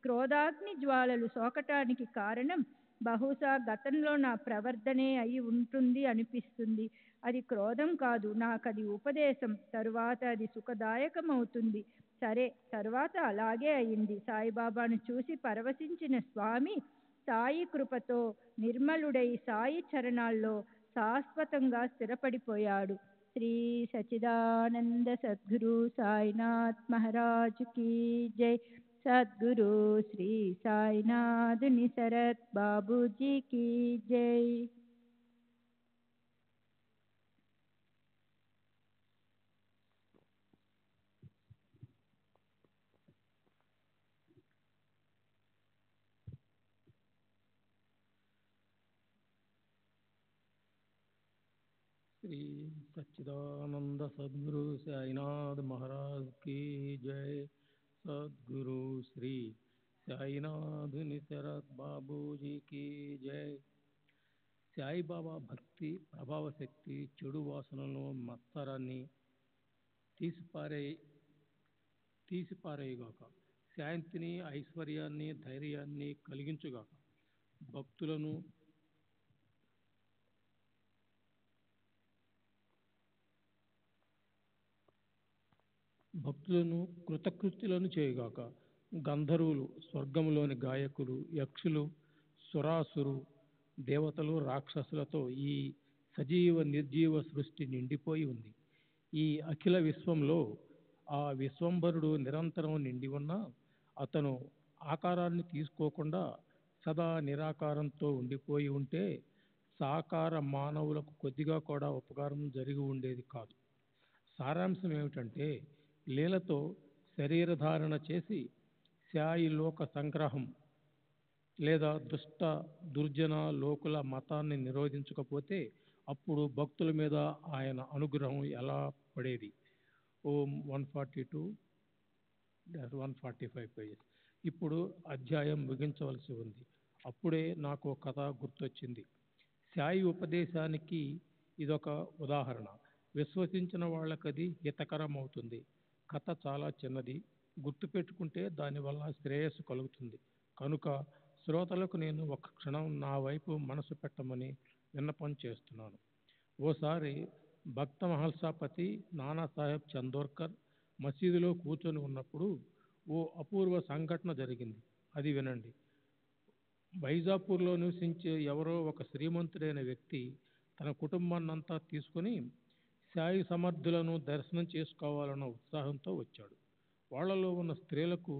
క్రోధాగ్ని జ్వాలలు సోకటానికి కారణం బహుశా గతంలో నా ప్రవర్తనే అయి ఉంటుంది అనిపిస్తుంది. అది క్రోధం కాదు, నాకది ఉపదేశం. తరువాత అది సుఖదాయకమవుతుంది. సరే, తరువాత అలాగే అయింది. సాయిబాబాను చూసి పరవశించిన స్వామి సాయి కృపతో నిర్మలుడై సాయి చరణాల్లో శాశ్వతంగా స్థిరపడిపోయాడు. శ్రీ సచిదానంద సద్గురు సాయినాథ్ మహారాజ్ కీ జై. సద్గురు శ్రీ సాయినాథ్ నిసరత్ బాబూజీ కీ జై. श्री सच्चिदानंद सद्गुरु साईनाथ महाराज की जय. सद्गुरु श्री साईनाथ निसरत बाबूजी की जय. సాయిబాబా భక్తి ప్రభావ శక్తి చెడు వాసనలను మత్సరాన్ని తీసిపారేయగాక, శాంతిని ఐశ్వర్యాన్ని ధైర్యాన్ని కలిగించుగాక, భక్తులను కృతకృత్యులను చేయగాక. గంధర్వులు, స్వర్గంలోని గాయకులు, యక్షులు, సురాసురు, దేవతలు, రాక్షసులతో ఈ సజీవ నిర్జీవ సృష్టి నిండిపోయి ఉంది. ఈ అఖిల విశ్వంలో ఆ విశ్వంభరుడు నిరంతరం నిండి ఉన్నా అతను ఆకారాన్ని తీసుకోకుండా సదా నిరాకారంతో ఉండిపోయి ఉంటే సాకార మానవులకు కొద్దిగా కూడా ఉపకారం జరిగి ఉండేది కాదు. సారాంశం ఏమిటంటే, లీలతో శరీరధారణ చేసి శాయి లోక సంగ్రహం లేదా దుష్ట దుర్జన లోకుల మతాన్ని నిరోధించకపోతే అప్పుడు భక్తుల మీద ఆయన అనుగ్రహం ఎలా పడేది. ఓం 142-145 పేజెస్. ఇప్పుడు అధ్యాయం ముగించవలసి ఉంది. అప్పుడే నాకు ఒక కథ గుర్తొచ్చింది. సాయి ఉపదేశానికి ఇదొక ఉదాహరణ. విశ్వసించిన వాళ్ళకది హితకరం అవుతుంది. కథ చాలా చిన్నది, గుర్తుపెట్టుకుంటే దానివల్ల శ్రేయస్సు కలుగుతుంది. కనుక శ్రోతలకు నేను ఒక క్షణం నా వైపు మనసు పెట్టమని విన్నపం చేస్తున్నాను. ఓసారి భక్త మహల్సాపతి నానాసాహెబ్ చందోర్కర్ మసీదులో కూర్చొని ఉన్నప్పుడు ఓ అపూర్వ సంఘటన జరిగింది. అది వినండి. బైజాపూర్లో నివసించే ఎవరో ఒక శ్రీమంతుడైన వ్యక్తి తన కుటుంబాన్నంతా తీసుకుని సాయి సమర్థులను దర్శనం చేసుకోవాలన్న ఉత్సాహంతో వచ్చాడు. వాళ్లలో ఉన్న స్త్రీలకు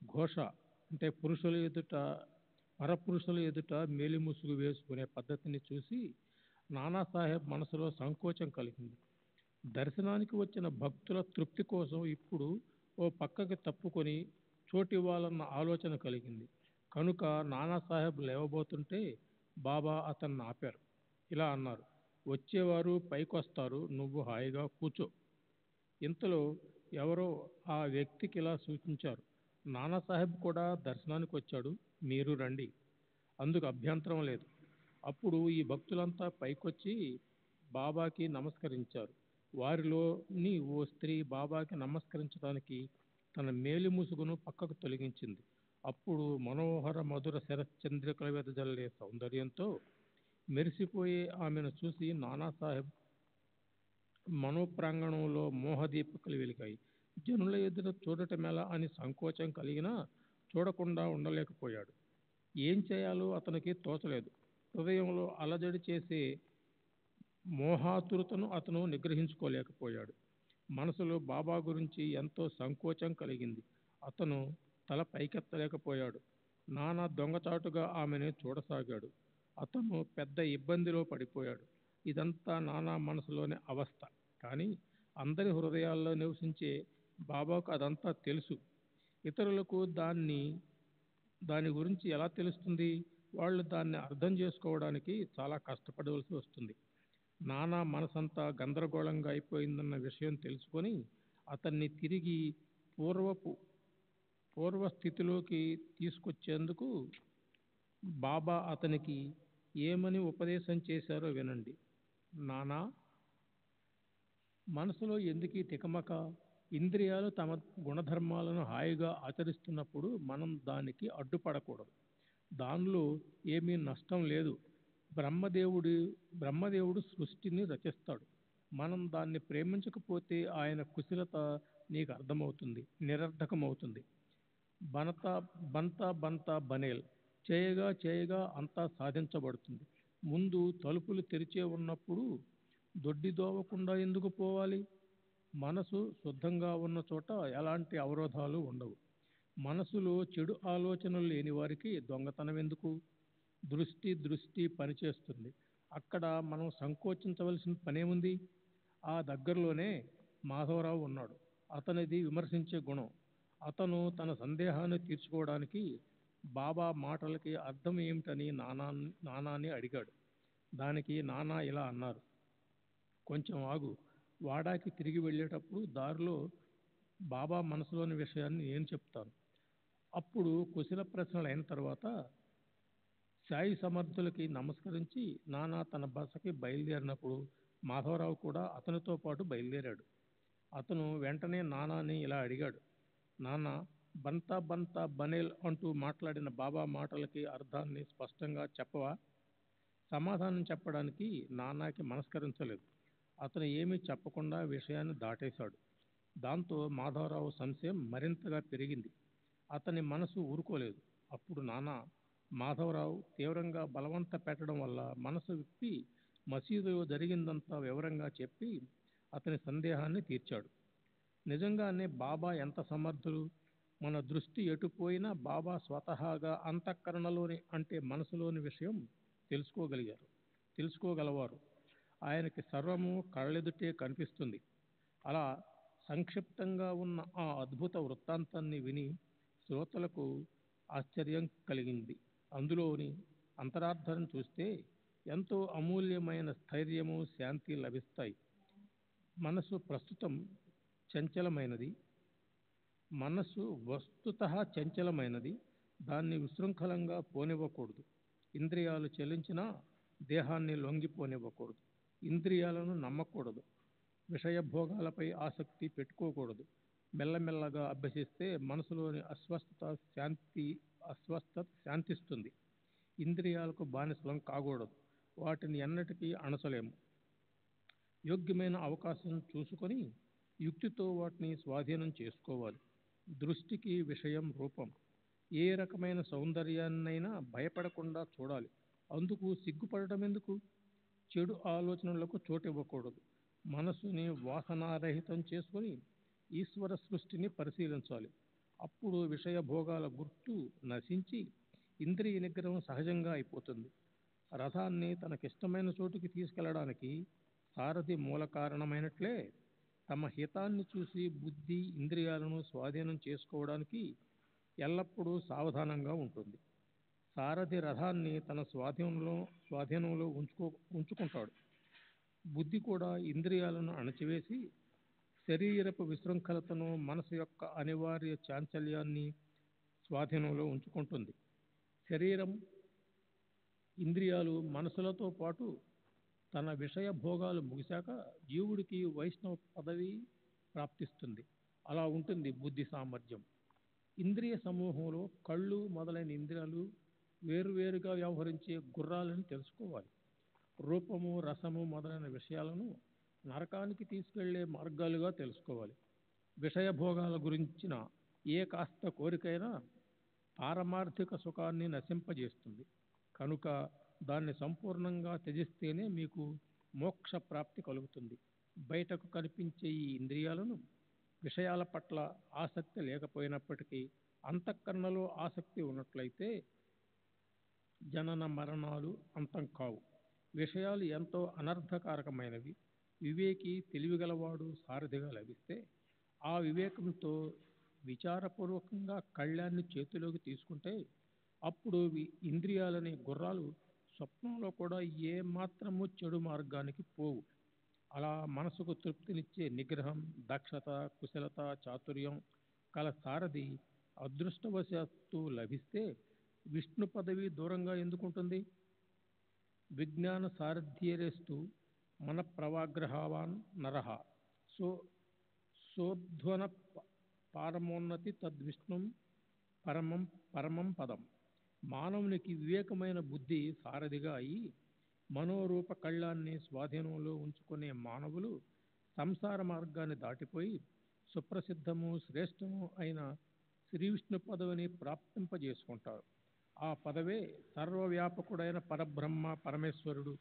ఘోష, అంటే పురుషుల ఎదుట పరపురుషుల ఎదుట మేలిముసుగు వేసుకునే పద్ధతిని చూసి నానాసాహెబ్ మనసులో సంకోచం కలిగింది. దర్శనానికి వచ్చిన భక్తుల తృప్తి కోసం ఇప్పుడు ఓ పక్కకి తప్పుకొని చోటివ్వాలన్న ఆలోచన కలిగింది. కనుక నానాసాహెబ్ లేవబోతుంటే బాబా అతన్ని ఆపారు. ఇలా అన్నారు, వచ్చేవారు పైకొస్తారు, నువ్వు హాయిగా కూర్చో. ఇంతలో ఎవరో ఆ వ్యక్తికి ఇలా సూచించారు, నానాసాహెబ్ కూడా దర్శనానికి వచ్చాడు, మీరు రండి, అందుకు అభ్యంతరం లేదు. అప్పుడు ఈ భక్తులంతా పైకొచ్చి బాబాకి నమస్కరించారు. వారిలోని ఓ స్త్రీ బాబాకి నమస్కరించడానికి తన మేలి ముసుగును పక్కకు తొలగించింది. అప్పుడు మనోహర మధుర శరశ్చంద్రికల వెదజల్లే సౌందర్యంతో మెరిసిపోయే ఆమెను చూసి నానాసాహెబ్ మనోప్రాంగణంలో మోహదీపికలు వెలిగాయి. జనుల ఎదుట చూడటమెలా అని సంకోచం కలిగినా చూడకుండా ఉండలేకపోయాడు. ఏం చేయాలో అతనికి తోచలేదు. హృదయంలో అలజడి చేసే మోహాతురతను అతను నిగ్రహించుకోలేకపోయాడు. మనసులో బాబా గురించి ఎంతో సంకోచం కలిగింది. అతను తల పైకెత్తలేకపోయాడు. నానా దొంగచాటుగా ఆమెను చూడసాగాడు. అతను పెద్ద ఇబ్బందిలో పడిపోయాడు. ఇదంతా నానా మనసులోని అవస్థ. కానీ అందరి హృదయాల్లో నివసించే బాబాకు అదంతా తెలుసు. ఇతరులకు దాని గురించి ఎలా తెలుస్తుంది? వాళ్ళు దాన్ని అర్థం చేసుకోవడానికి చాలా కష్టపడవలసి వస్తుంది. నానా మనసంతా గందరగోళంగా అయిపోయిందన్న విషయం తెలుసుకొని అతన్ని తిరిగి పూర్వ స్థితిలోకి తీసుకొచ్చేందుకు బాబా అతనికి ఏమని ఉపదేశం చేశారో వినండి. నానా, మనసులో ఎందుకీ తికమక? ఇంద్రియాలు తమ గుణధర్మాలను హాయిగా ఆచరిస్తున్నప్పుడు మనం దానికి అడ్డుపడకూడదు. దానిలో ఏమీ నష్టం లేదు. బ్రహ్మదేవుడు సృష్టిని రచిస్తాడు. మనం దాన్ని ప్రేమించకపోతే ఆయన కుశలత నీకు అర్థమవుతుంది, నిరర్ధకమవుతుంది. బంతా బనేల్, చేయగా అంతా సాధించబడుతుంది. ముందు తలుపులు తెరిచే ఉన్నప్పుడు దొడ్డిదోవకుండా ఎందుకు పోవాలి? మనసు శుద్ధంగా ఉన్న చోట ఎలాంటి అవరోధాలు ఉండవు. మనసులో చెడు ఆలోచనలు లేని వారికి దొంగతనం ఎందుకు? దృష్టి పనిచేస్తుంది. అక్కడ మనం సంకోచించవలసిన పనేముంది? ఆ దగ్గరలోనే మాధవరావు ఉన్నాడు. అతనిది విమర్శించే గుణం. అతను తన సందేహాన్ని తీర్చుకోవడానికి బాబా మాటలకి అర్థం ఏమిటని నానాని అడిగాడు. దానికి నానా ఇలా అన్నారు: కొంచెం ఆగు, వాడాకి తిరిగి వెళ్ళేటప్పుడు దారిలో బాబా మనసులోని విషయాన్ని నేను చెప్తాను. అప్పుడు కుశల ప్రశ్నలు అయిన తర్వాత సాయి సమర్థులకి నమస్కరించి నానా తన బసకి బయలుదేరినప్పుడు మాధవరావు కూడా అతనితో పాటు బయలుదేరాడు. అతను వెంటనే నానాని ఇలా అడిగాడు: నానా, బంతా బనేల్ అంటూ మాట్లాడిన బాబా మాటలకి అర్థాన్ని స్పష్టంగా చెప్పవా? సమాధానం చెప్పడానికి నానాకి మనస్కరించలేదు. అతను ఏమీ చెప్పకుండా విషయాన్ని దాటేశాడు. దాంతో మాధవరావు సంశయం మరింతగా పెరిగింది. అతని మనసు ఊరుకోలేదు. అప్పుడు నానా మాధవరావు తీవ్రంగా బలవంత పెట్టడం వల్ల మనసు విప్పి మసీదులో జరిగిందంతా వివరంగా చెప్పి అతని సందేహాన్ని తీర్చాడు. నిజంగానే బాబా ఎంత సమర్థులు! మన దృష్టి ఎటుపోయినా బాబా స్వతహాగా అంతఃకరణలోని అంటే మనసులోని విషయం తెలుసుకోగలవారు. ఆయనకి సర్వము కళ్ళెదుటే కనిపిస్తుంది. అలా సంక్షిప్తంగా ఉన్న ఆ అద్భుత వృత్తాంతాన్ని విని శ్రోతలకు ఆశ్చర్యం కలిగింది. అందులోని అంతరార్థాన్ని చూస్తే ఎంతో అమూల్యమైన స్థైర్యము, శాంతి లభిస్తాయి. మనసు ప్రస్తుతం చంచలమైనది. మనస్సు వస్తుతః చంచలమైనది. దాన్ని విశృంఖలంగా పోనివ్వకూడదు. ఇంద్రియాలు చెలించినా దేహాన్ని లొంగిపోనివ్వకూడదు. ఇంద్రియాలను నమ్మకూడదు. విషయభోగాలపై ఆసక్తి పెట్టుకోకూడదు. మెల్లమెల్లగా అభ్యసిస్తే మనసులోని అస్వస్థత శాంతిస్తుంది. ఇంద్రియాలకు బానిసలం కాకూడదు. వాటిని ఎన్నటికీ అణచలేము. యోగ్యమైన అవకాశం చూసుకొని యుక్తితో వాటిని స్వాధీనం చేసుకోవాలి. దృష్టికి విషయం రూపం. ఏ రకమైన సౌందర్యాన్నైనా భయపడకుండా చూడాలి. అందుకు సిగ్గుపడటం ఎందుకు? చెడు ఆలోచనలకు చోటివ్వకూడదు. మనసుని వాసనారహితం చేసుకొని ఈశ్వర సృష్టిని పరిశీలించాలి. అప్పుడు విషయభోగాల గుర్తు నశించి ఇంద్రియ నిగ్రహం సహజంగా అయిపోతుంది. రథాన్ని తనకిష్టమైన చోటుకి తీసుకెళ్లడానికి సారథి మూల కారణమైనట్లే తమ హితాన్ని చూసి బుద్ధి ఇంద్రియాలను స్వాధీనం చేసుకోవడానికి ఎల్లప్పుడూ సావధానంగా ఉంటుంది. సారథి రథాన్ని తన స్వాధీనంలో ఉంచుకుంటాడు. బుద్ధి కూడా ఇంద్రియాలను అణచివేసి శరీరపు విశృంఖలతను, మనసు యొక్క అనివార్య చాంచల్యాన్ని స్వాధీనంలో ఉంచుకుంటుంది. శరీరం, ఇంద్రియాలు, మనసులతో పాటు తన విషయ భోగాలు ముగిశాక జీవుడికి వైష్ణవ పదవి ప్రాప్తిస్తుంది. అలా ఉంటుంది బుద్ధి సామర్థ్యం. ఇంద్రియ సమూహంలో కళ్ళు మొదలైన ఇంద్రియాలు వేరువేరుగా వ్యవహరించే గుర్రాలను తెలుసుకోవాలి. రూపము, రసము మొదలైన విషయాలను నరకానికి తీసుకెళ్లే మార్గాలుగా తెలుసుకోవాలి. విషయభోగాల గురించిన ఏ కాస్త కోరికైనా పారమార్థిక సుఖాన్ని నశింపజేస్తుంది. కనుక దాన్ని సంపూర్ణంగా త్యజిస్తేనే మీకు మోక్ష ప్రాప్తి కలుగుతుంది. బయటకు కనిపించే ఈ ఇంద్రియాలను విషయాల పట్ల ఆసక్తి లేకపోయినప్పటికీ అంతఃకరణలో ఆసక్తి ఉన్నట్లయితే జనన మరణాలు అంతం కావు. విషయాలు ఎంతో అనర్థకారకమైనవి. వివేకి తెలివిగలవాడు సారథిగా లభిస్తే ఆ వివేకంతో విచారపూర్వకంగా కళ్యాణ్ణి చేతిలోకి తీసుకుంటే అప్పుడు ఇంద్రియాలనే గుర్రాలు స్వప్నంలో కూడా ఏ మాత్రము చెడు మార్గానికి పోవు. అలా మనసుకు తృప్తినిచ్చే నిగ్రహం, దక్షత, కుశలత, చాతుర్యం కల సారథి అదృష్టవశాత్తు లభిస్తే విష్ణు పదవి దూరంగా ఎందుకుంటుంది? విజ్ఞాన సారథ్యేరేస్తు మన ప్రవాగ్రహావాన్ నరః సోధ్వన పారమోన్నతి తద్విష్ణుం పరమం పరమం పదం. మానవునికి వివేకమైన బుద్ధి సారథిగా అయి మనోరూప కళ్ళాన్ని స్వాధీనంలో ఉంచుకునే మానవులు సంసార మార్గాన్ని దాటిపోయి సుప్రసిద్ధము శ్రేష్టము అయిన శ్రీ విష్ణు పదవిని ప్రాప్తింపజేసుకుంటారు. ఆ పదవే సర్వవ్యాపకుడైన పరబ్రహ్మ పరమేశ్వరుడు.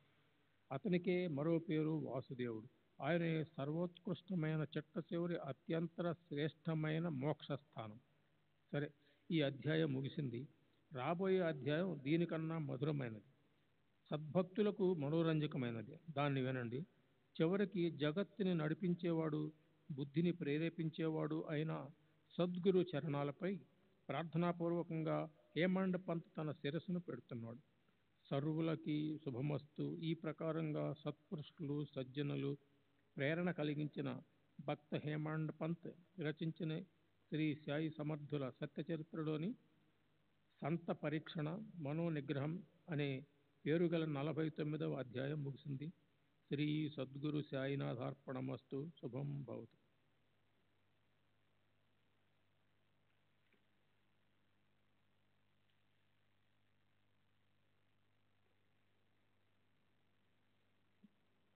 అతనికే మరో పేరు వాసుదేవుడు. ఆయనే సర్వోత్కృష్టమైన చిట్ట చివరి అత్యంత శ్రేష్టమైన మోక్షస్థానం. సరే, ఈ అధ్యాయం ముగిసింది. రాబోయే అధ్యాయం దీనికన్నా మధురమైనది, సద్భక్తులకు మనోరంజకమైనది. దాన్ని వినండి. చివరికి జగత్తుని నడిపించేవాడు, బుద్ధిని ప్రేరేపించేవాడు అయిన సద్గురు చరణాలపై ప్రార్థనాపూర్వకంగా హేమండ్ పంత్ తన శిరస్సును పెడుతున్నాడు. సర్వులకి శుభమస్తు. ఈ ప్రకారంగా సత్పురుషులు, సజ్జనులు ప్రేరణ కలిగించిన భక్త హేమండ్ పంత్ రచించిన శ్రీ సాయి సమర్థుల సత్యచరిత్రలోని సంత పరీక్షణ మనోనిగ్రహం అనే పేరుగల 49వ అధ్యాయం ముగిసింది. శ్రీ సద్గురు సాయినాథార్పణమస్తు. శుభం భవతు.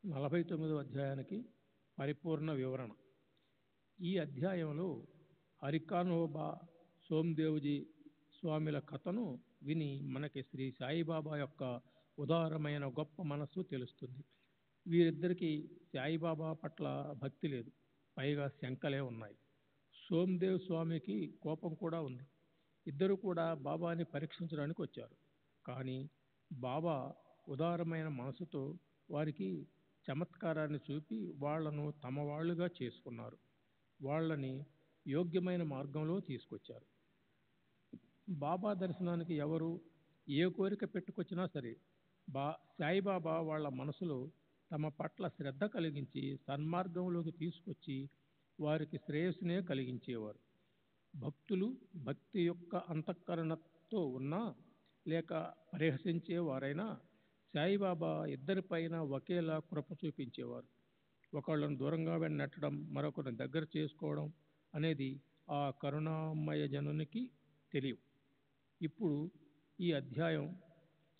నలభై 49వ అధ్యాయానికి పరిపూర్ణ వివరణ. ఈ అధ్యాయంలో హరికాన్హోబా సోమ్దేవ్జీ స్వామిల కథను విని మనకి శ్రీ సాయిబాబా యొక్క ఉదారమైన గొప్ప మనస్సు తెలుస్తుంది. వీరిద్దరికీ సాయిబాబా పట్ల భక్తి లేదు, పైగా శంకలే ఉన్నాయి. సోమ్దేవ్ స్వామికి కోపం కూడా ఉంది. ఇద్దరు కూడా బాబాని పరీక్షించడానికి వచ్చారు. కానీ బాబా ఉదారమైన మనసుతో వారికి చమత్కారాన్ని చూపి వాళ్లను తమ వాళ్ళుగా చేసుకున్నారు. వాళ్ళని యోగ్యమైన మార్గంలో తీసుకొచ్చారు. బాబా దర్శనానికి ఎవరు ఏ కోరిక పెట్టుకొచ్చినా సరే సాయిబాబా వాళ్ళ మనసులో తమ పట్ల శ్రద్ధ కలిగించి సన్మార్గంలోకి తీసుకొచ్చి వారికి శ్రేయస్సునే కలిగించేవారు. భక్తులు భక్తి యొక్క అంతఃకరణతో ఉన్నా లేక పరిహసించేవారైనా సాయిబాబా ఇద్దరిపైన ఒకేలా కృప చూపించేవారు. ఒకళ్ళను దూరంగా నెట్టడం, మరొకరిని దగ్గర చేసుకోవడం అనేది ఆ కరుణామయ జనునికి తెలియవు. ఇప్పుడు ఈ అధ్యాయం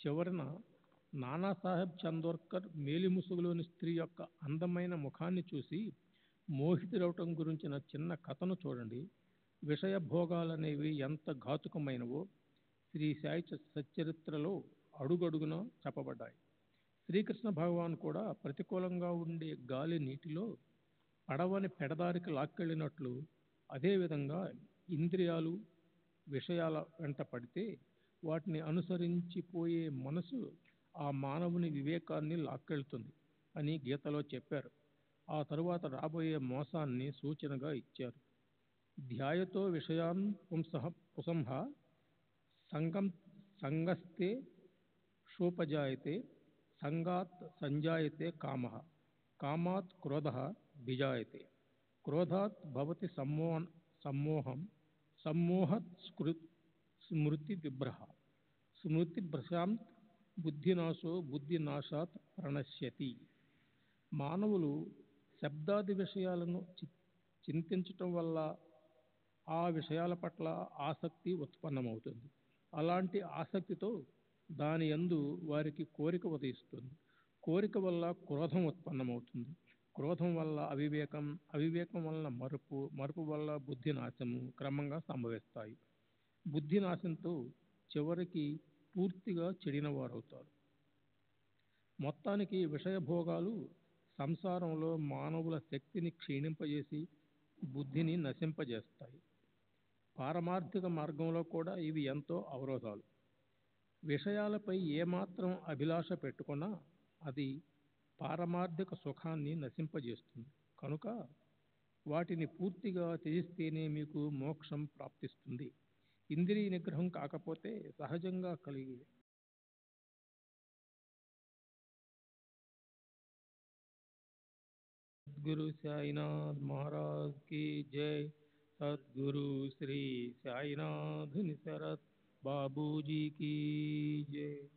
చివరన నానాసాహెబ్ చందోర్కర్ మేలిముసుగులోని స్త్రీ యొక్క అందమైన ముఖాన్ని చూసి మోహితులవటం గురించిన చిన్న కథను చూడండి. విషయ భోగాలనేవి ఎంత ఘాతుకమైనవో శ్రీ సాయి సచ్చరిత్రలో అడుగడుగున చెప్పబడ్డాయి. శ్రీకృష్ణ భగవాన్ కూడా ప్రతికూలంగా ఉండే గాలి నీటిలో పడవని పెడదారికి లాక్కెళ్ళినట్లు అదేవిధంగా ఇంద్రియాలు విషయాల వెంట పడితే వాటిని అనుసరించిపోయే మనసు ఆ మానవుని వివేకాన్ని లాక్కెళ్తుంది అని గీతలో చెప్పారు. ఆ తరువాత రాబోయే మోసాన్ని సూచనగా ఇచ్చారు. ధ్యాయతో విషయాన్ పుంసః సంగస్తే షోపజాయతే సంగాత్ సంజాయతే కామః కామాత్ క్రోధః బిజాయతే క్రోధాత్ భవతి సమ్మోహం సమ్మోహత్ స్మృతి విభ్రహ స్మృతిభ్రశాంత్ బుద్ధినాశో బుద్ధినాశాత్ ప్రణశ్యతి. మానవులు శబ్దాది విషయాలను చింతించటం వల్ల ఆ విషయాల పట్ల ఆసక్తి ఉత్పన్నమవుతుంది. అలాంటి ఆసక్తితో దాని యందు వారికి కోరిక ఉదయిస్తుంది. కోరిక వల్ల క్రోధం ఉత్పన్నమవుతుంది. క్రోధం వల్ల అవివేకం, అవివేకం వలన మరుపు, మరుపు వల్ల బుద్ధి నాశము క్రమంగా సంభవిస్తాయి. బుద్ధి నాశంతో చివరికి పూర్తిగా చెడిన వారవుతారు. మొత్తానికి విషయ భోగాలు సంసారంలో మానవుల శక్తిని క్షీణింపజేసి బుద్ధిని నశింపజేస్తాయి. పారమార్థిక మార్గంలో కూడా ఇవి ఎంతో అవరోధాలు. విషయాలపై ఏమాత్రం అభిలాష పెట్టుకున్నా అది పారమార్థిక సుఖాన్ని నశింపజేస్తుంది. కనుక వాటిని పూర్తిగా త్యజిస్తేనే మీకు మోక్షం ప్రాప్తిస్తుంది. ఇంద్రియ నిగ్రహం కాకపోతే సహజంగా కలిగే सद्गुरु साईनाथ महाराज की जय। सद्गुरु श्री साईनाथ निसरत बाबू जी की जय।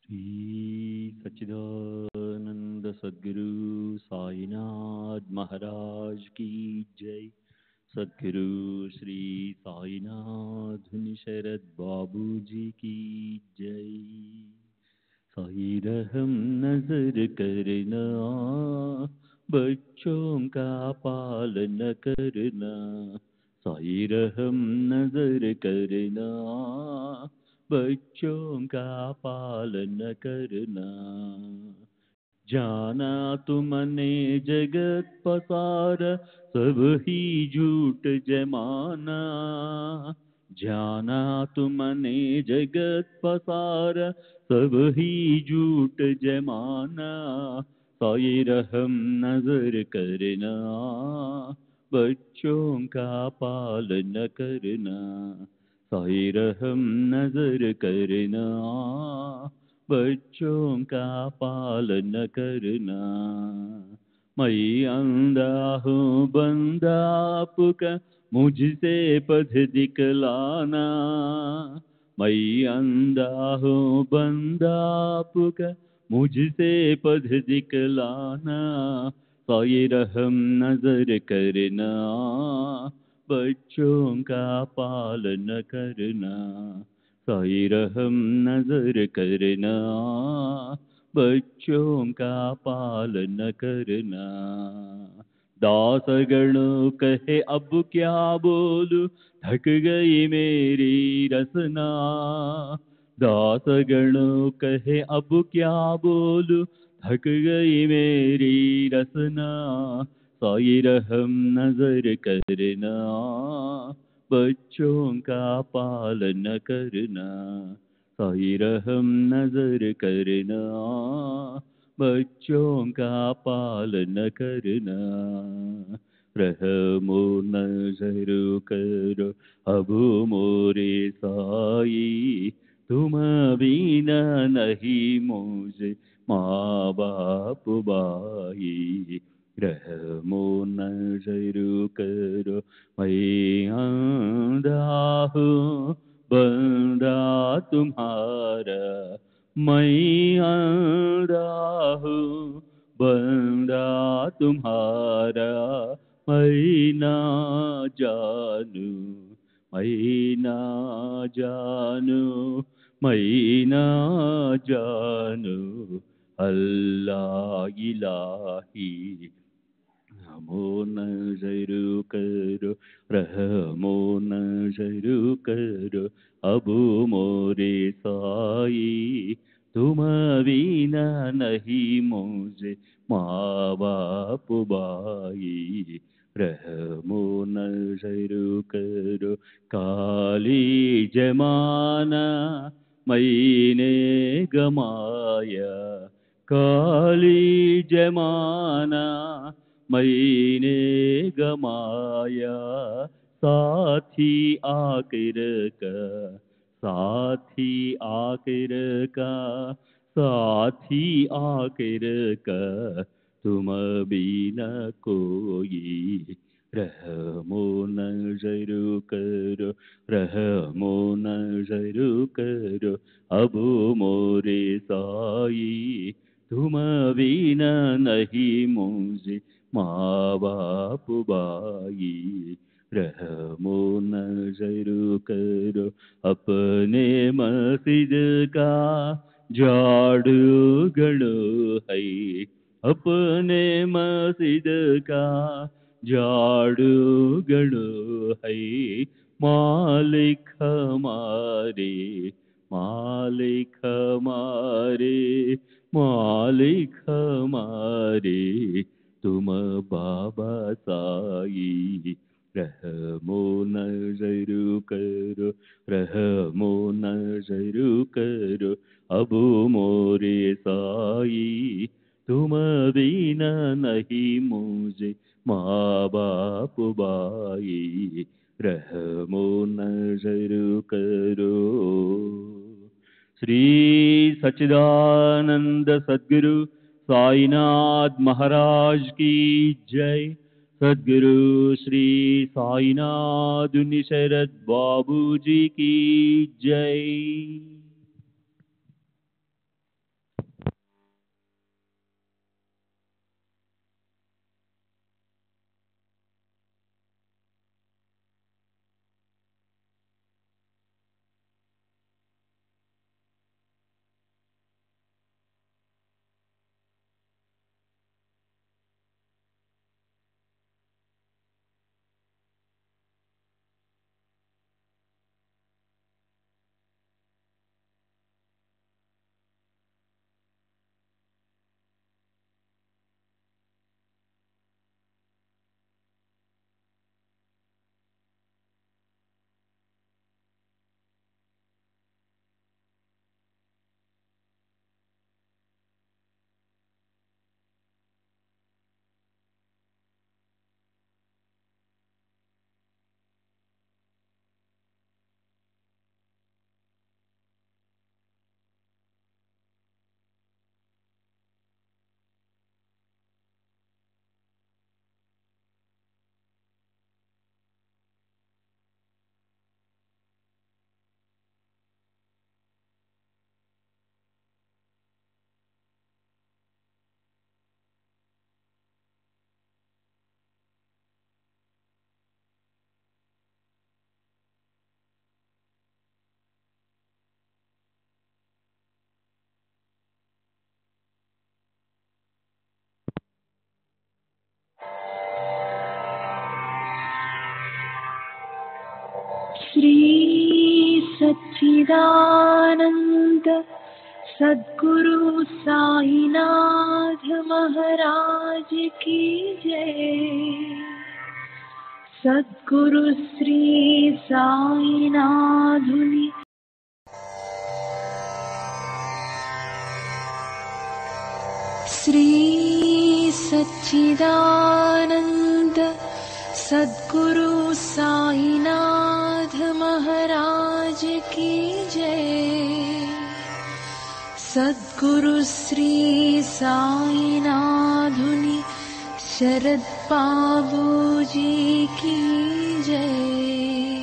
श्री सच्चिदानंद सद्गुरु साईनाथ महाराज की जय। सद्गुरु श्री साईनाथ शरद बाबू जी की जय। साई रहम नजर करना, बच्चों का पालन करना। साई रहम नजर करना, बच्चों का पालन करना। जाना तुमने जगत पसारा, सब ही झूठ जमाना। जाना तुमने जगत पसारा, सब ही झूठ जमाना। साई रहम नजर करना, बच्चों का पालन करना। साई रहम नजर करना, बच्चों का पालन करना। मैं अंधा हूँ बंदा आपका, मुझसे पथ दिखलाना। मैं अंधा हूँ बंदा आपका, मुझसे पथ दिखलाना। साई रहम नजर करना, बच्चों का पालन करना। साई रहम नजर करना, बच्चों का पालन करना। दास गणों कहे अब क्या बोलूं, थक गई मेरी रसना। दास गणों कहे अब क्या बोलूं, थक गई मेरी रसना। साई रहम नजर करना, बच्चों का पालन करना। साई रहम नजर करना, बच्चों का पालन करना। रहमो नजर करो अब मोरे साई, तुम बिना नहीं मुझे माँ बाप भाई। रहमो नजर करो मैं अंधा हूँ बंदा तुम्हारा, मैं अंधा हूँ बंदा तुम्हारा, मैं ना जानू, मैं ना जानू, मैं ना जानू, अल्लाह इलाही। रहमो नजर करो, रहमो नजर करो, अब मोरे साई, तुम बिना नहीं मुझे माँ बाप भाई। रहमो नजर करो, काली जमाना मैंने गमाया, काली जमाना मैंने गमाया, साथी आखिर का, साथी आखिर का, साथी आखिर का, तुम बिना कोई। रहमो नजर करो, रहमो नजर करो, अब मोरे साई, तुम बिना नहीं मुझे माँ बाप भाई। रहमो नजर करो, अपने मस्जिद का झाड़ू गड़ो है, अपने मस्जिद का झाड़ू गड़ो है, मालिक हमारे, मालिक हमारे, मालिक हमारे, तुम बाबा साई। रहमो नजर करो, रहमो नजर करो, अब मोरे साई, तुम बिना नहीं मुझे माँ बाप भाई। रहमो नजर करो। श्री सच्चिदानंद सद्गुरु साईनाथ महाराज की जय। सद्गुरु श्री साईनाथ निशरद बाबू जी की जय। श्री सच्चिदानंद सद्गुरु साईनाथ महाराज की जय। सद्गुरु श्री साईनाथुनि श्री सच्चिदानंद सद्गुरु साईनाथ महाराज की जय। सद्गुरु श्री साईनाथुनि शरद बाबू जी की जय।